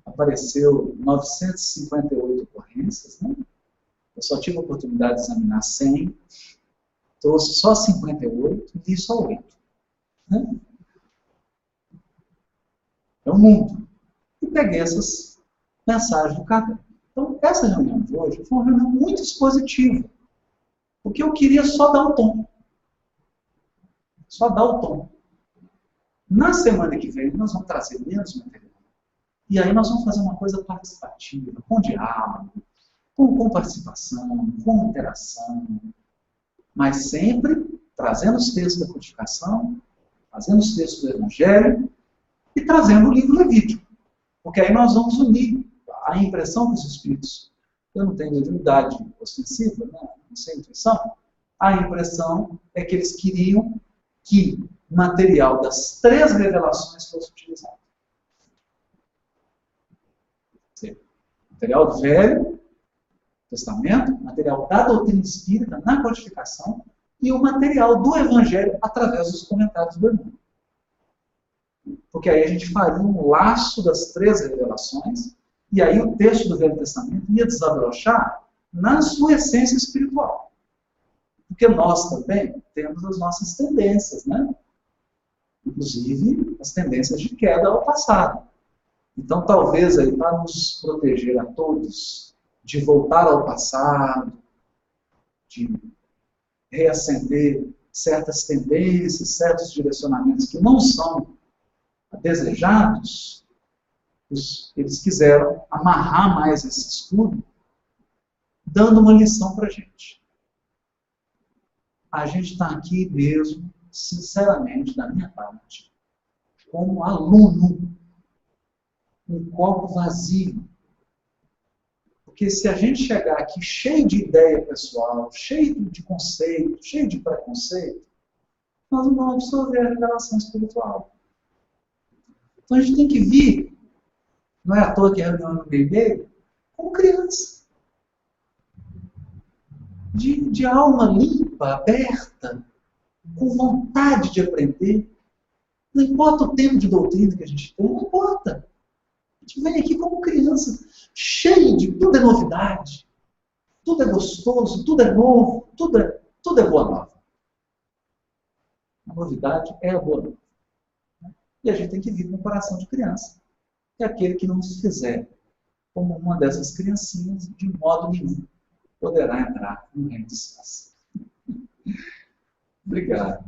apareceu 958 ocorrências, né? Eu só tive a oportunidade de examinar 100, trouxe só 58 e li só 8. Né? É o mundo. E peguei essas mensagens do Kardec. Então, essa reunião de hoje foi uma reunião muito expositiva, porque eu queria só dar o tom. Só dar o tom. Na semana que vem, nós vamos trazer menos material. E aí nós vamos fazer uma coisa participativa, com diálogo, com participação, com interação, mas sempre trazendo os textos da codificação, trazendo os textos do Evangelho e trazendo o livro Levítico. Porque aí nós vamos unir a impressão dos Espíritos. Eu não tenho mediunidade ostensiva, né? Não sei intuição. A impressão é que eles queriam que o material das 3 revelações fosse utilizado. Material do Velho Testamento, material da doutrina espírita na codificação e o material do Evangelho através dos comentários do irmão. Porque aí a gente faria um laço das 3 revelações e aí o texto do Velho Testamento ia desabrochar na sua essência espiritual. Porque nós também temos as nossas tendências, né? Inclusive as tendências de queda ao passado. Então talvez aí para nos proteger a todos de voltar ao passado, de reacender certas tendências, certos direcionamentos que não são desejados, eles quiseram amarrar mais esse estudo, dando uma lição para a gente. A gente está aqui mesmo, sinceramente, da minha parte, como aluno, um copo vazio. Porque se a gente chegar aqui cheio de ideia pessoal, cheio de conceito, cheio de preconceito, nós não vamos absorver a revelação espiritual. Então a gente tem que vir, não é à toa que a reunião no meio, como criança. De alma limpa, aberta, com vontade de aprender. Não importa o tempo de doutrina que a gente tem, não importa. A gente vem aqui como criança, cheio de tudo é novidade, tudo é gostoso, tudo é novo, tudo é boa nova. A novidade é a boa nova. E a gente tem que vir com o coração de criança. E aquele que não se fizer como uma dessas criancinhas, de modo nenhum, poderá entrar no reino dos céus. Obrigado.